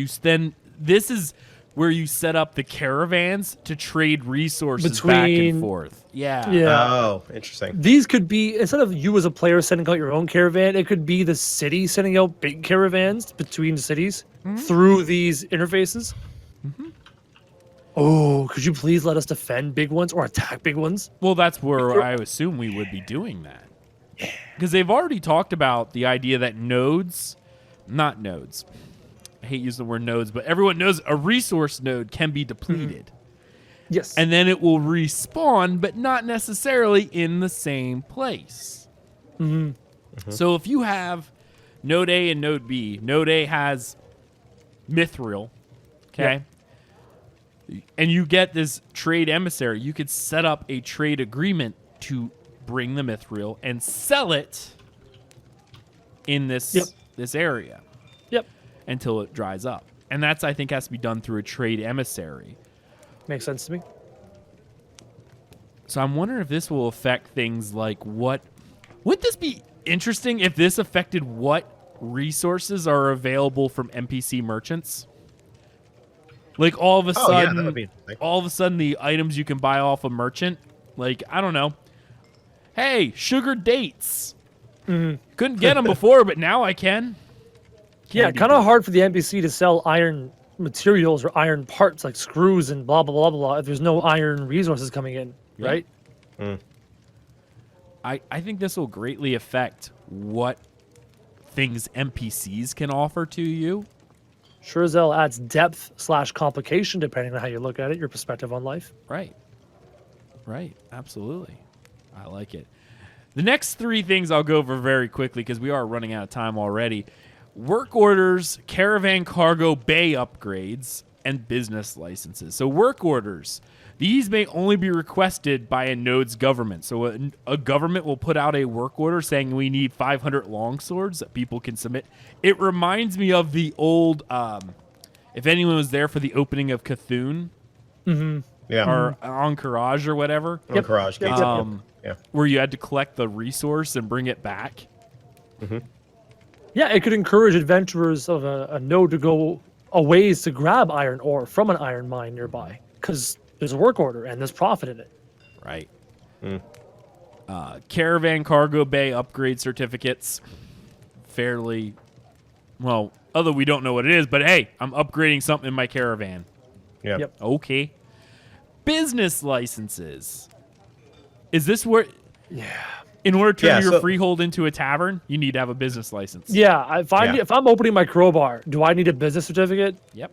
this is where you set up the caravans to trade resources back and forth. Yeah. Oh, interesting. These could be, instead of you as a player sending out your own caravan, it could be the city sending out big caravans between cities through these interfaces. Oh, could you please let us defend big ones or attack big ones? Well, that's where I assume we would be doing that. Because they've already talked about the idea that not nodes. I hate using the word nodes, but everyone knows a resource node can be depleted. Yes. And then it will respawn, but not necessarily in the same place. So if you have node A and node B, node A has mithril, okay? And you get this trade emissary, you could set up a trade agreement to bring the mithril and sell it in this area. Yep. Until it dries up. And that's, I think, has to be done through a trade emissary. Makes sense to me. So I'm wondering if this will affect things like would this be interesting if this affected what resources are available from NPC merchants? Like all of a sudden, the items you can buy off a merchant, like, I don't know. Hey, sugar dates. Couldn't get them before, but now I can. Kind of hard for the NPC to sell iron materials or iron parts like screws and blah, blah, blah, blah, if there's no iron resources coming in, right? I think this will greatly affect what things NPCs can offer to you. Sure as hell adds depth / complication, depending on how you look at it, your perspective on life. Right. Absolutely. I like it. The next three things I'll go over very quickly because we are running out of time already. Work orders, caravan cargo bay upgrades, and business licenses. So work orders. These may only be requested by a node's government. So a government will put out a work order saying we need 500 longswords that people can submit. It reminds me of the old, if anyone was there for the opening of Cthulhu, or Encourage or whatever. Encourage, where you had to collect the resource and bring it back. Yeah, it could encourage adventurers of a node to go a ways to grab iron ore from an iron mine nearby because there's a work order and there's profit in it. Right. Caravan cargo bay upgrade certificates. Fairly, well, although we don't know what it is, but hey, I'm upgrading something in my caravan. Yep. Okay. Business licenses. Is this where... In order to turn your freehold into a tavern, you need to have a business license. Yeah, if I'm opening my crowbar, do I need a business certificate? Yep.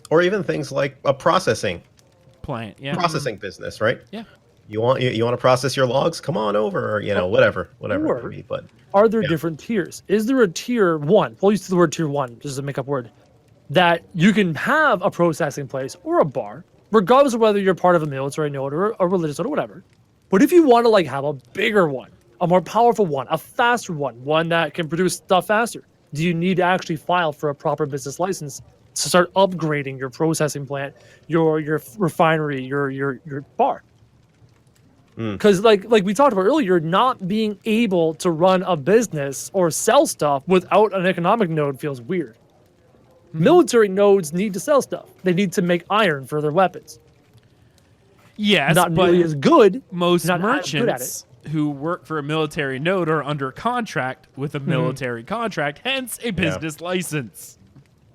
Or even things like a processing plant. Yeah. Processing business, right? Yeah. You want to process your logs? Come on over, or whatever it could be. But are there different tiers? Is there a tier 1? We'll use the word tier 1 just to make up word. That you can have a processing place or a bar, regardless of whether you're part of a military node or a religious node or whatever. But if you want to have a bigger one, a more powerful one, a faster one that can produce stuff faster, do you need to actually file for a proper business license to start upgrading your processing plant, your refinery, your bar? Because like we talked about earlier, not being able to run a business or sell stuff without an economic node feels weird. Military nodes need to sell stuff. They need to make iron for their weapons. Yes, not but nearly as good. Most not as good at merchants, it. who work for a military node are under contract with a military contract, hence a business license.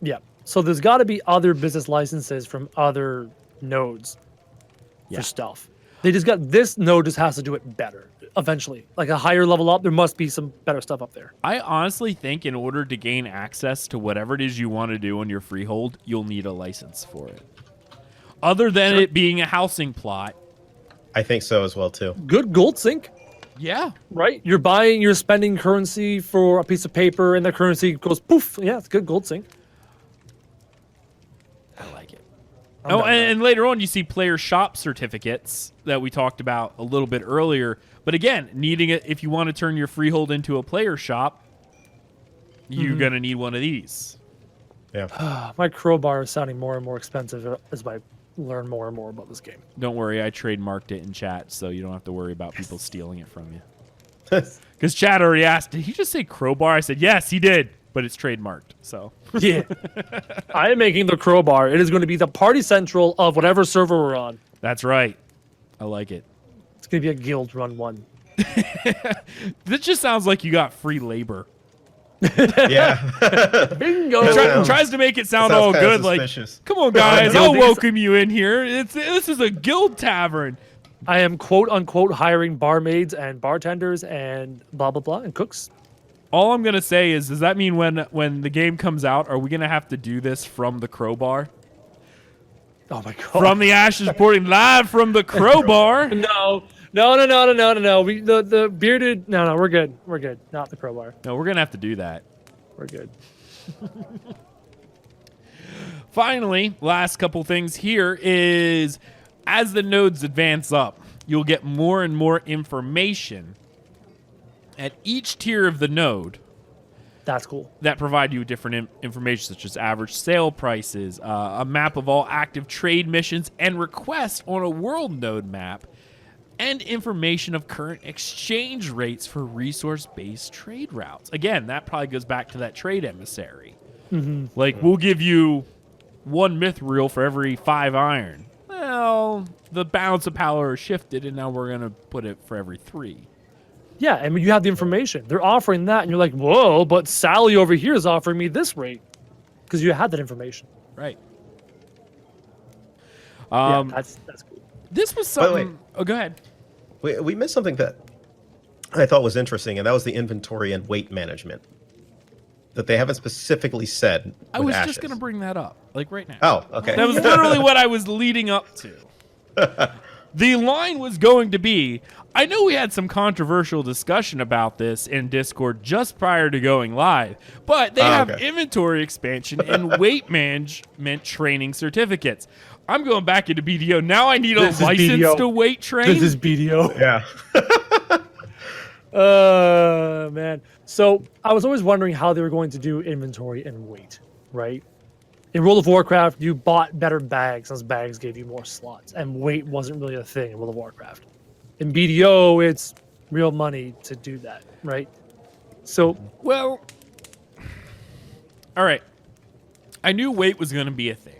Yeah. So there's got to be other business licenses from other nodes for stuff. They just got this node just has to do it better eventually. Like a higher level up, there must be some better stuff up there. I honestly think in order to gain access to whatever it is you want to do on your freehold, you'll need a license for it. Other than it being a housing plot. I think so as well too. Good gold sink. Yeah. Right? You're spending currency for a piece of paper and the currency goes poof. Yeah, it's good gold sink. I like it. And later on you see player shop certificates that we talked about a little bit earlier. But again, needing it if you want to turn your freehold into a player shop, you're going to need one of these. Yeah. My crowbar is sounding more and more expensive as I learn more and more about this game. Don't worry, I trademarked it in chat, so you don't have to worry about people stealing it from you. Because chat already asked, did he just say crowbar? I said, yes, he did, but it's trademarked. So Yeah. I am making the crowbar. It is going to be the party central of whatever server we're on. that's right. I like it. It's going to be a guild run one. This just sounds like you got free labor. Yeah. Bingo. Tries to make it sound Sounds all kinda good. suspicious. Like, come on, guys, Yeah, I'll because- welcome you in here. This is a guild tavern. I am quote unquote hiring barmaids and bartenders and blah blah blah and cooks. All I'm gonna say is, does that mean when the game comes out, are we gonna have to do this from the crowbar? Oh my god. From the ashes, reporting live from the crowbar. No. We the bearded. No, we're good. We're good. Not the crowbar. No, we're gonna have to do that. We're good. Finally, last couple things here is, as the nodes advance up, you'll get more and more information at each tier of the node That's cool. that provide you with different information, such as average sale prices, a map of all active trade missions and requests on a world node map, and information of current exchange rates for resource-based trade routes. Again, that probably goes back to that trade emissary. Like, we'll give you 1 mithril for every 5 iron. Well, the balance of power shifted, and now we're going to put it for every 3. Yeah, I mean you have the information. They're offering that, and you're like, whoa, but Sally over here is offering me this rate because you had that information. Right. Yeah, that's cool. This was By the way- something... Oh, go ahead. We missed something that I thought was interesting, and that was the inventory and weight management that they haven't specifically said. I with was ashes. just going to bring that up, like right now. Oh, okay. That was literally what I was leading up to. The line was going to be, I know we had some controversial discussion about this in Discord just prior to going live, but they have okay. inventory expansion and weight management training certificates. I'm going back into BDO. Now I need a This is license BDO. to weight train. This is BDO. Yeah. Man. So I was always wondering how they were going to do inventory and weight, right? In World of Warcraft, you bought better bags. Those bags gave you more slots, and weight wasn't really a thing in World of Warcraft. In BDO, it's real money to do that, right? So, Well, all right. I knew weight was going to be a thing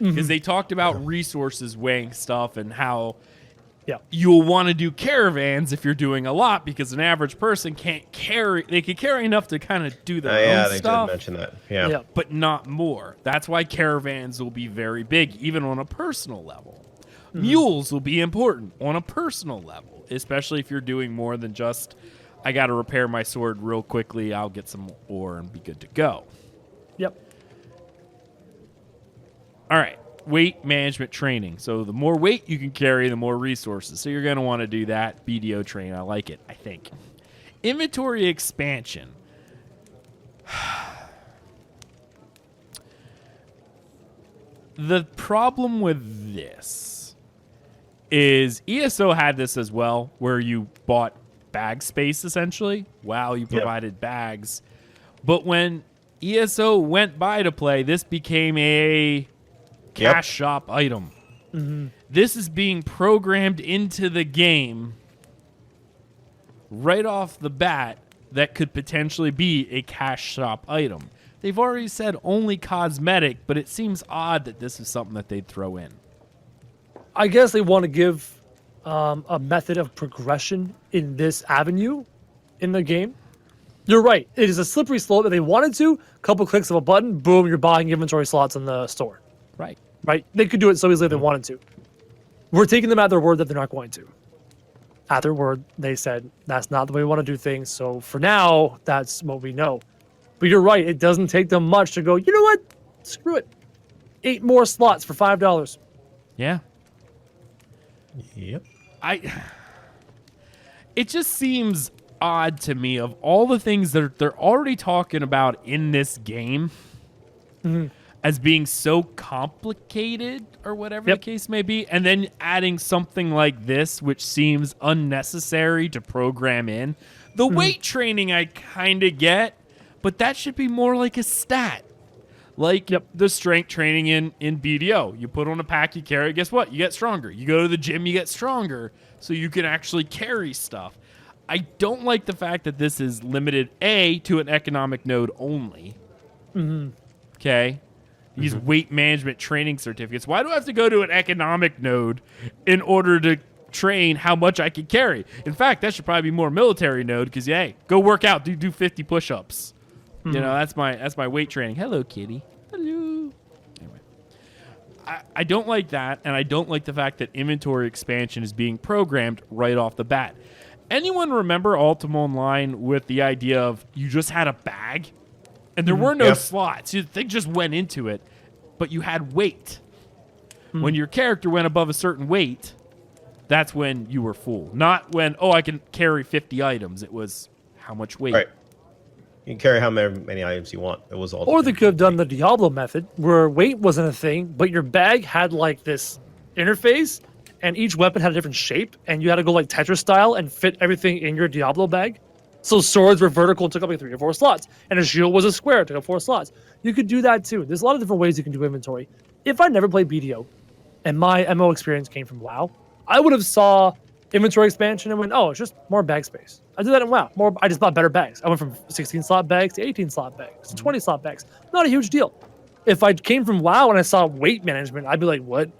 because they talked about resources weighing stuff and how yeah. you'll want to do caravans if you're doing a lot because an average person can't carry. They can carry enough to kind of do their Yeah, own they stuff, did mention that. Yeah. Yeah. but not more. That's why caravans will be very big, even on a personal level. Mules will be important on a personal level, especially if you're doing more than just, I got to repair my sword real quickly, I'll get some ore and be good to go. Yep. All right, weight management training. So the more weight you can carry, the more resources. So you're going to want to do that. BDO train, I like it, I think. Inventory expansion. The problem with this is ESO had this as well, where you bought bag space, essentially. Wow, you provided bags. But when ESO went by to play, this became a cash shop item. This is being programmed into the game right off the bat that could potentially be a cash shop item. They've already said only cosmetic, but it seems odd that this is something that they'd throw in. I guess they want to give a method of progression in this avenue in the game. You're right. It is a slippery slope. If they wanted to, couple clicks of a button, boom, you're buying inventory slots in the store. Right. Right? They could do it so easily if they wanted to. We're taking them at their word that they're not going to. At their word, they said, that's not the way we want to do things. So for now, that's what we know. But you're right. It doesn't take them much to go, you know what? Screw it. 8 more slots for $5. Yeah. Yep. It just seems odd to me of all the things that they're already talking about in this game as being so complicated or whatever the case may be, and then adding something like this, which seems unnecessary to program in. The weight training I kind of get, but that should be more like a stat. Like the strength training in BDO. You put on a pack, you carry, guess what? You get stronger. You go to the gym, you get stronger, so you can actually carry stuff. I don't like the fact that this is limited, A, to an economic node only. Okay? These weight management training certificates. Why do I have to go to an economic node in order to train how much I can carry? In fact, that should probably be more military node because, hey, go work out, do 50 push-ups. You know, that's my weight training. Hello, kitty. Hello. Anyway, I don't like that, and I don't like the fact that inventory expansion is being programmed right off the bat. Anyone remember Ultima Online with the idea of you just had a bag, and there were no slots? They just went into it, but you had weight. When your character went above a certain weight, that's when you were full. Not when, I can carry 50 items. It was how much weight. Right. You can carry how many items you want. It was all. Or they could have done the Diablo method, where weight wasn't a thing, but your bag had like this interface, and each weapon had a different shape, and you had to go like Tetris style and fit everything in your Diablo bag. So swords were vertical and took up like 3 or 4 slots, and a shield was a square, took up 4 slots. You could do that too. There's a lot of different ways you can do inventory. If I never played BDO, and my MMO experience came from WoW, I would have saw inventory expansion and went, it's just more bag space. I did that in WoW. I just bought better bags. I went from 16 slot bags to 18 slot bags to 20 slot bags. Not a huge deal. If I came from WoW and I saw weight management, I'd be like, what?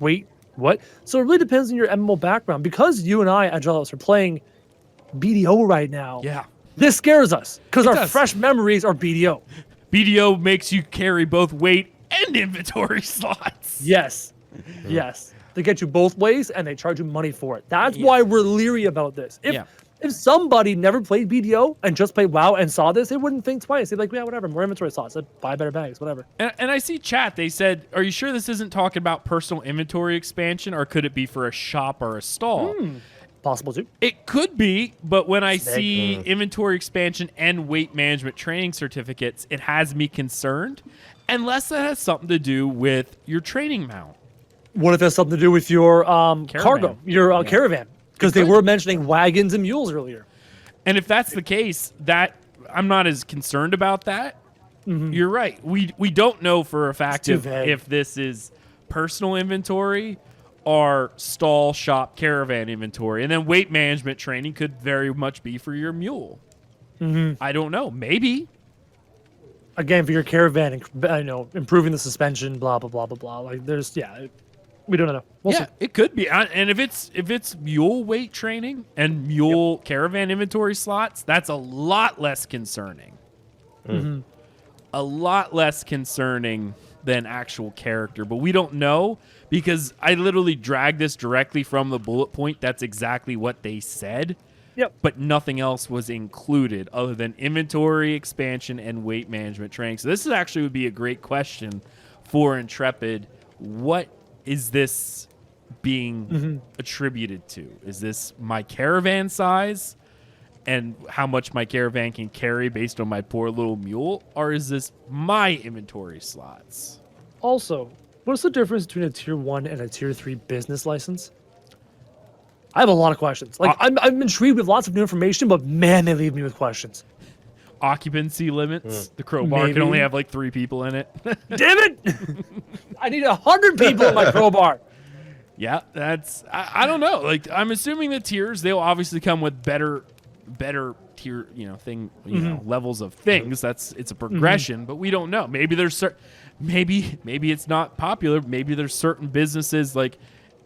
Wait, what? So it really depends on your MMO background. Because you and I, Aggelos, are playing BDO right now. Yeah. This scares us because our does. fresh memories are BDO. BDO makes you carry both weight and inventory slots. Yes. Yes. They get you both ways and they charge you money for it. That's why we're leery about this. If somebody never played BDO and just played WoW and saw this, they wouldn't think twice. They'd be like, yeah, whatever, more inventory slots. I'd buy better bags, whatever. And I see chat, they said, are you sure this isn't talking about personal inventory expansion, or could it be for a shop or a stall? Possible too. It could be, but when I see inventory expansion and weight management training certificates, it has me concerned, unless that has something to do with your training mount. What if it has something to do with your cargo, your caravan? Because they were mentioning wagons and mules earlier. And if that's the case, that I'm not as concerned about that. You're right. We don't know for a fact if this is personal inventory or stall, shop, caravan inventory. And then weight management training could very much be for your mule. I don't know. Maybe. Again, for your caravan, improving the suspension, blah, blah, blah, blah, blah. Like, there's, we don't know. We'll see. It could be. And if it's mule weight training and mule caravan inventory slots, that's a lot less concerning. A lot less concerning than actual character. But we don't know because I literally dragged this directly from the bullet point. That's exactly what they said. But nothing else was included other than inventory expansion and weight management training. So this actually would be a great question for Intrepid. What is this being attributed to? Is this my caravan size and how much my caravan can carry based on my poor little mule? Or is this my inventory slots? Also, what's the difference between a tier 1 and a tier 3 business license? I have a lot of questions. Like, I'm intrigued with lots of new information, but man, they leave me with questions. Occupancy limits. The crowbar can only have like 3 people in it. Damn it! I need 100 people in my crowbar. Yeah, that's I don't know. Like, I'm assuming the tiers, they'll obviously come with better tier, levels of things. It's a progression, but we don't know. Maybe there's maybe it's not popular. Maybe there's certain businesses like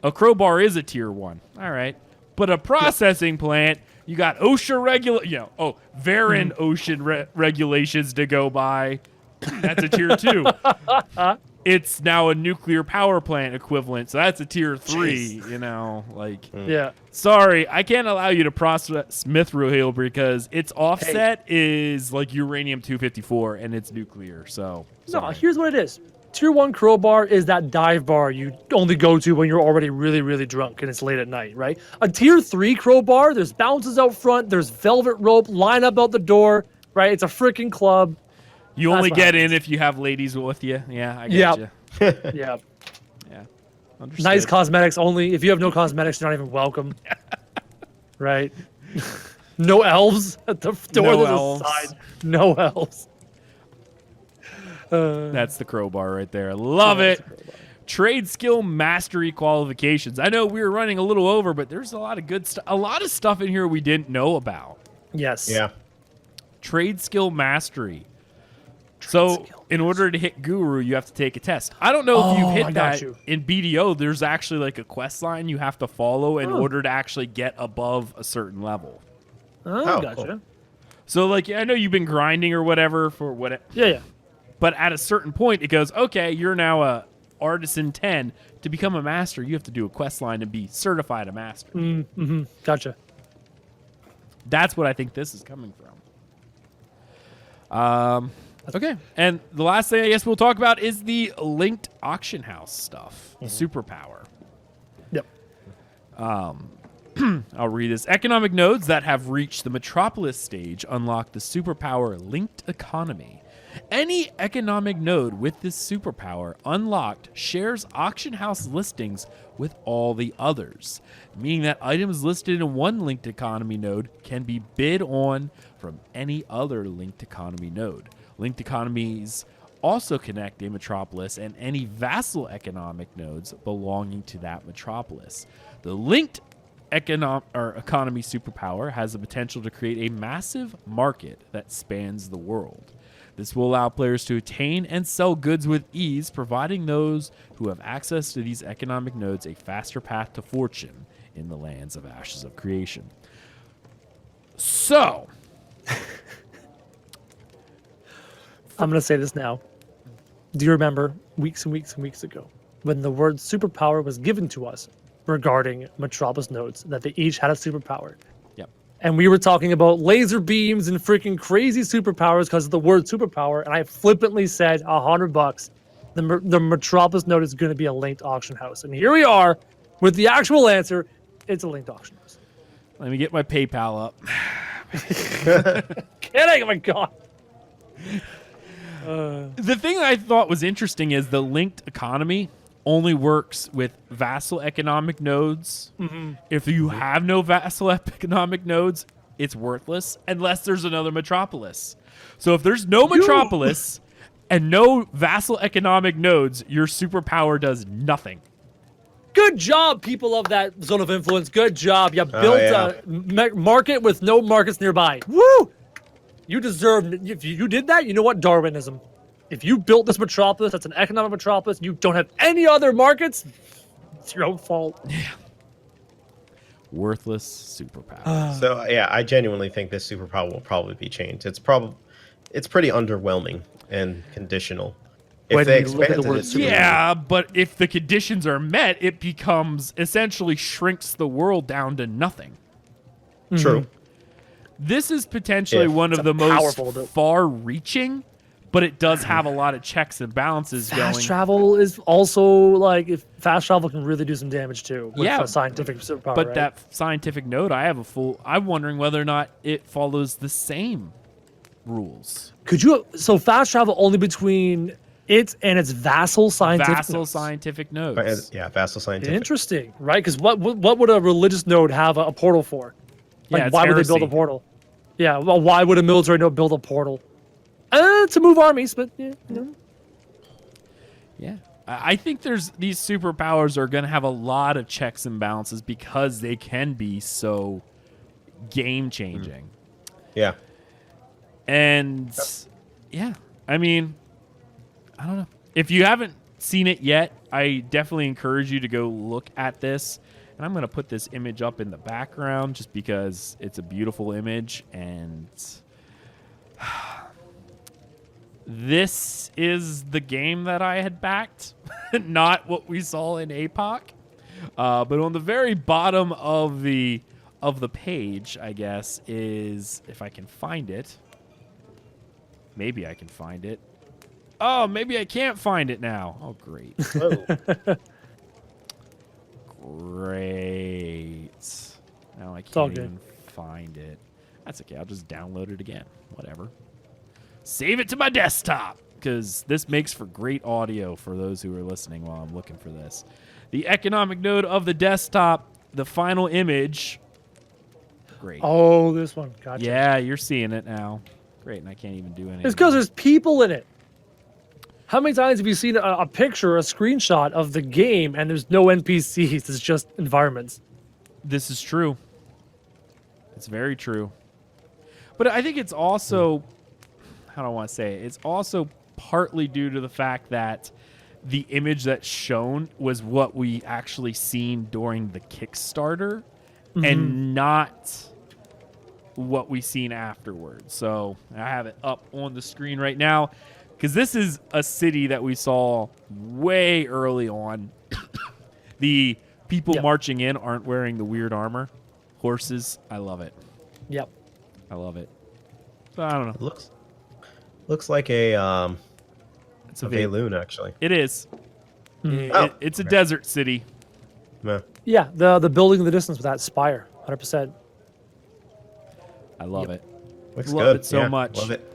A crowbar is a tier 1. All right. But a processing plant, you got OSHA Varen ocean regulations to go by. That's a tier 2. It's now a nuclear power plant equivalent, so that's a tier 3. Jeez. Yeah. Sorry, I can't allow you to process mithril because its offset is like uranium-254 and it's nuclear. So sorry. Here's what it is. Tier 1 crowbar is that dive bar you only go to when you're already really, really drunk and it's late at night, right? A tier 3 crowbar, there's bounces out front, there's velvet rope, line up out the door, right? It's a freaking club. You only get in if you have ladies with you. Yeah, I get you. Yeah. Yeah. Understood. Nice cosmetics only. If you have no cosmetics, you're not even welcome. Right? No elves at the door. No There's elves. a sign. No elves. That's the crowbar right there. Love it. Trade skill mastery qualifications. I know we were running a little over, but there's a lot of good stuff. A lot of stuff in here we didn't know about. Yes. Yeah. Trade skill mastery. So in order to hit Guru, you have to take a test. I don't know if you've hit that in BDO. There's actually like a quest line you have to follow in order to actually get above a certain level. Oh, gotcha. Cool. So like, I know you've been grinding or whatever for what. Yeah. But at a certain point, it goes, okay, you're now a Artisan 10. To become a master, you have to do a quest line and be certified a master. Mm-hmm. Gotcha. That's what I think this is coming from. Okay. And the last thing I guess we'll talk about is the linked auction house stuff, superpower. Yep. I'll read this. Economic nodes that have reached the metropolis stage unlock the superpower linked economy. Any economic node with this superpower unlocked shares auction house listings with all the others, meaning that items listed in one linked economy node can be bid on from any other linked economy node. Linked economies also connect a metropolis and any vassal economic nodes belonging to that metropolis. The linked economy superpower has the potential to create a massive market that spans the world. This will allow players to attain and sell goods with ease, providing those who have access to these economic nodes a faster path to fortune in the lands of Ashes of Creation. So, I'm going to say this now. Do you remember weeks and weeks and weeks ago when the word superpower was given to us regarding Metropolis nodes, that they each had a superpower? yep. And we were talking about laser beams and freaking crazy superpowers because of the word superpower. And I flippantly said $100. The Metropolis node is going to be a linked auction house. And here we are with the actual answer. It's a linked auction house. Let me get my PayPal up. Kidding. Oh my God. The thing I thought was interesting is the linked economy only works with vassal economic nodes. Mm-hmm. If you have no vassal economic nodes, it's worthless unless there's another metropolis. So if there's no metropolis and no vassal economic nodes, your superpower does nothing. Good job, people of that zone of influence. Good job. You built a market with no markets nearby. Woo! You deserve. If you did that, you know what? Darwinism. If you built this metropolis, that's an economic metropolis, you don't have any other markets, it's your own fault. Yeah. Worthless superpower. So yeah, I genuinely think this superpower will probably be changed. It's pretty underwhelming and conditional. If they expanded it, yeah, but if the conditions are met, it becomes essentially shrinks the world down to nothing. True. This is potentially one of the most far-reaching, but it does have a lot of checks and balances going. Fast travel is also like, if fast travel can really do some damage too. With a scientific superpower. But right? that scientific node, I'm wondering whether or not it follows the same rules. So fast travel only between it and its vassal scientific nodes. Yeah, vassal scientific. Interesting, right? Because what would a religious node have a portal for? Like, why would they build a portal? Yeah, well, why would a military node build a portal? To move armies, but yeah, you know. Yeah. I think these superpowers are going to have a lot of checks and balances because they can be so game-changing. Yeah. And, yeah, I mean, I don't know. If you haven't seen it yet, I definitely encourage you to go look at this. And I'm going to put this image up in the background just because it's a beautiful image. And this is the game that I had backed, not what we saw in APOC. But on the very bottom of the page, I guess, is, if I can find it. Maybe I can find it. Oh, maybe I can't find it now. Oh, great. Whoa. Great. Now I all can't good. even find it. That's okay. I'll just download it again. Whatever. Save it to my desktop because this makes for great audio for those who are listening while I'm looking for this. The economic node of the desktop, the final image. Great. Oh, this one. Gotcha. Yeah, you're seeing it now. Great, and I can't even do anything. It's because there's people in it. How many times have you seen a picture, a screenshot of the game, and there's no NPCs? It's just environments. This is true. It's very true. But I think it's also, how do I want to say it? It's also partly due to the fact that the image that's shown was what we actually seen during the Kickstarter and not what we seen afterwards. So I have it up on the screen right now because this is a city that we saw way early on. The people marching in aren't wearing the weird armor. Horses, I love it. Yep. I love it. But I don't know. It looks like a It's a Valoon, actually. It is. Oh, It's a okay. desert city. Yeah. Yeah, the building in the distance with that spire, 100%. I love it. Looks Love good. it so Yeah, much. Love it.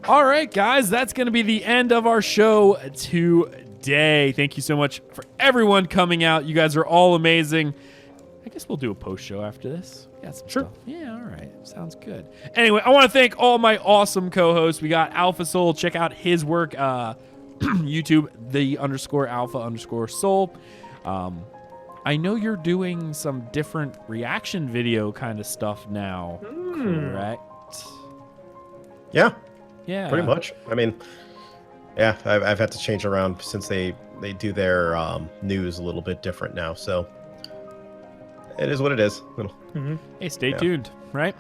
All right, guys, that's going to be the end of our show today. Thank you so much for everyone coming out. You guys are all amazing. I guess we'll do a post show after this. Got some Sure. stuff. Yeah, all right. Sounds good. Anyway, I want to thank all my awesome co-hosts. We got Alpha Soul. Check out his work. YouTube, _alpha_soul. I know you're doing some different reaction video kind of stuff now, correct? Yeah, Yeah. pretty much. I mean, yeah, I've had to change around since they do their news a little bit different now. So it is what it is. Hey, stay Yeah. tuned, right?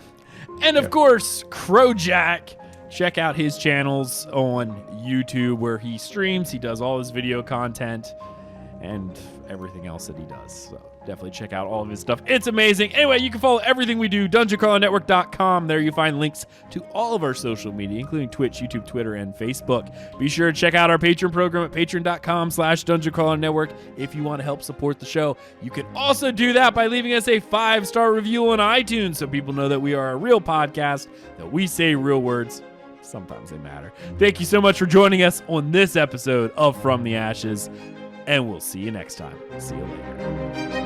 And of course, Crowjack. Check out his channels on YouTube where he streams. He does all his video content and everything else that he does. So definitely check out all of his stuff. It's amazing. Anyway, you can follow everything we do, DungeonCrawlerNetwork.com. There you find links to all of our social media, including Twitch, YouTube, Twitter, and Facebook. Be sure to check out our Patreon program at patreon.com/DungeonCrawlerNetwork if you want to help support the show. You can also do that by leaving us a 5-star review on iTunes so people know that we are a real podcast, that we say real words. Sometimes they matter. Thank you so much for joining us on this episode of From the Ashes, and we'll see you next time. See you later.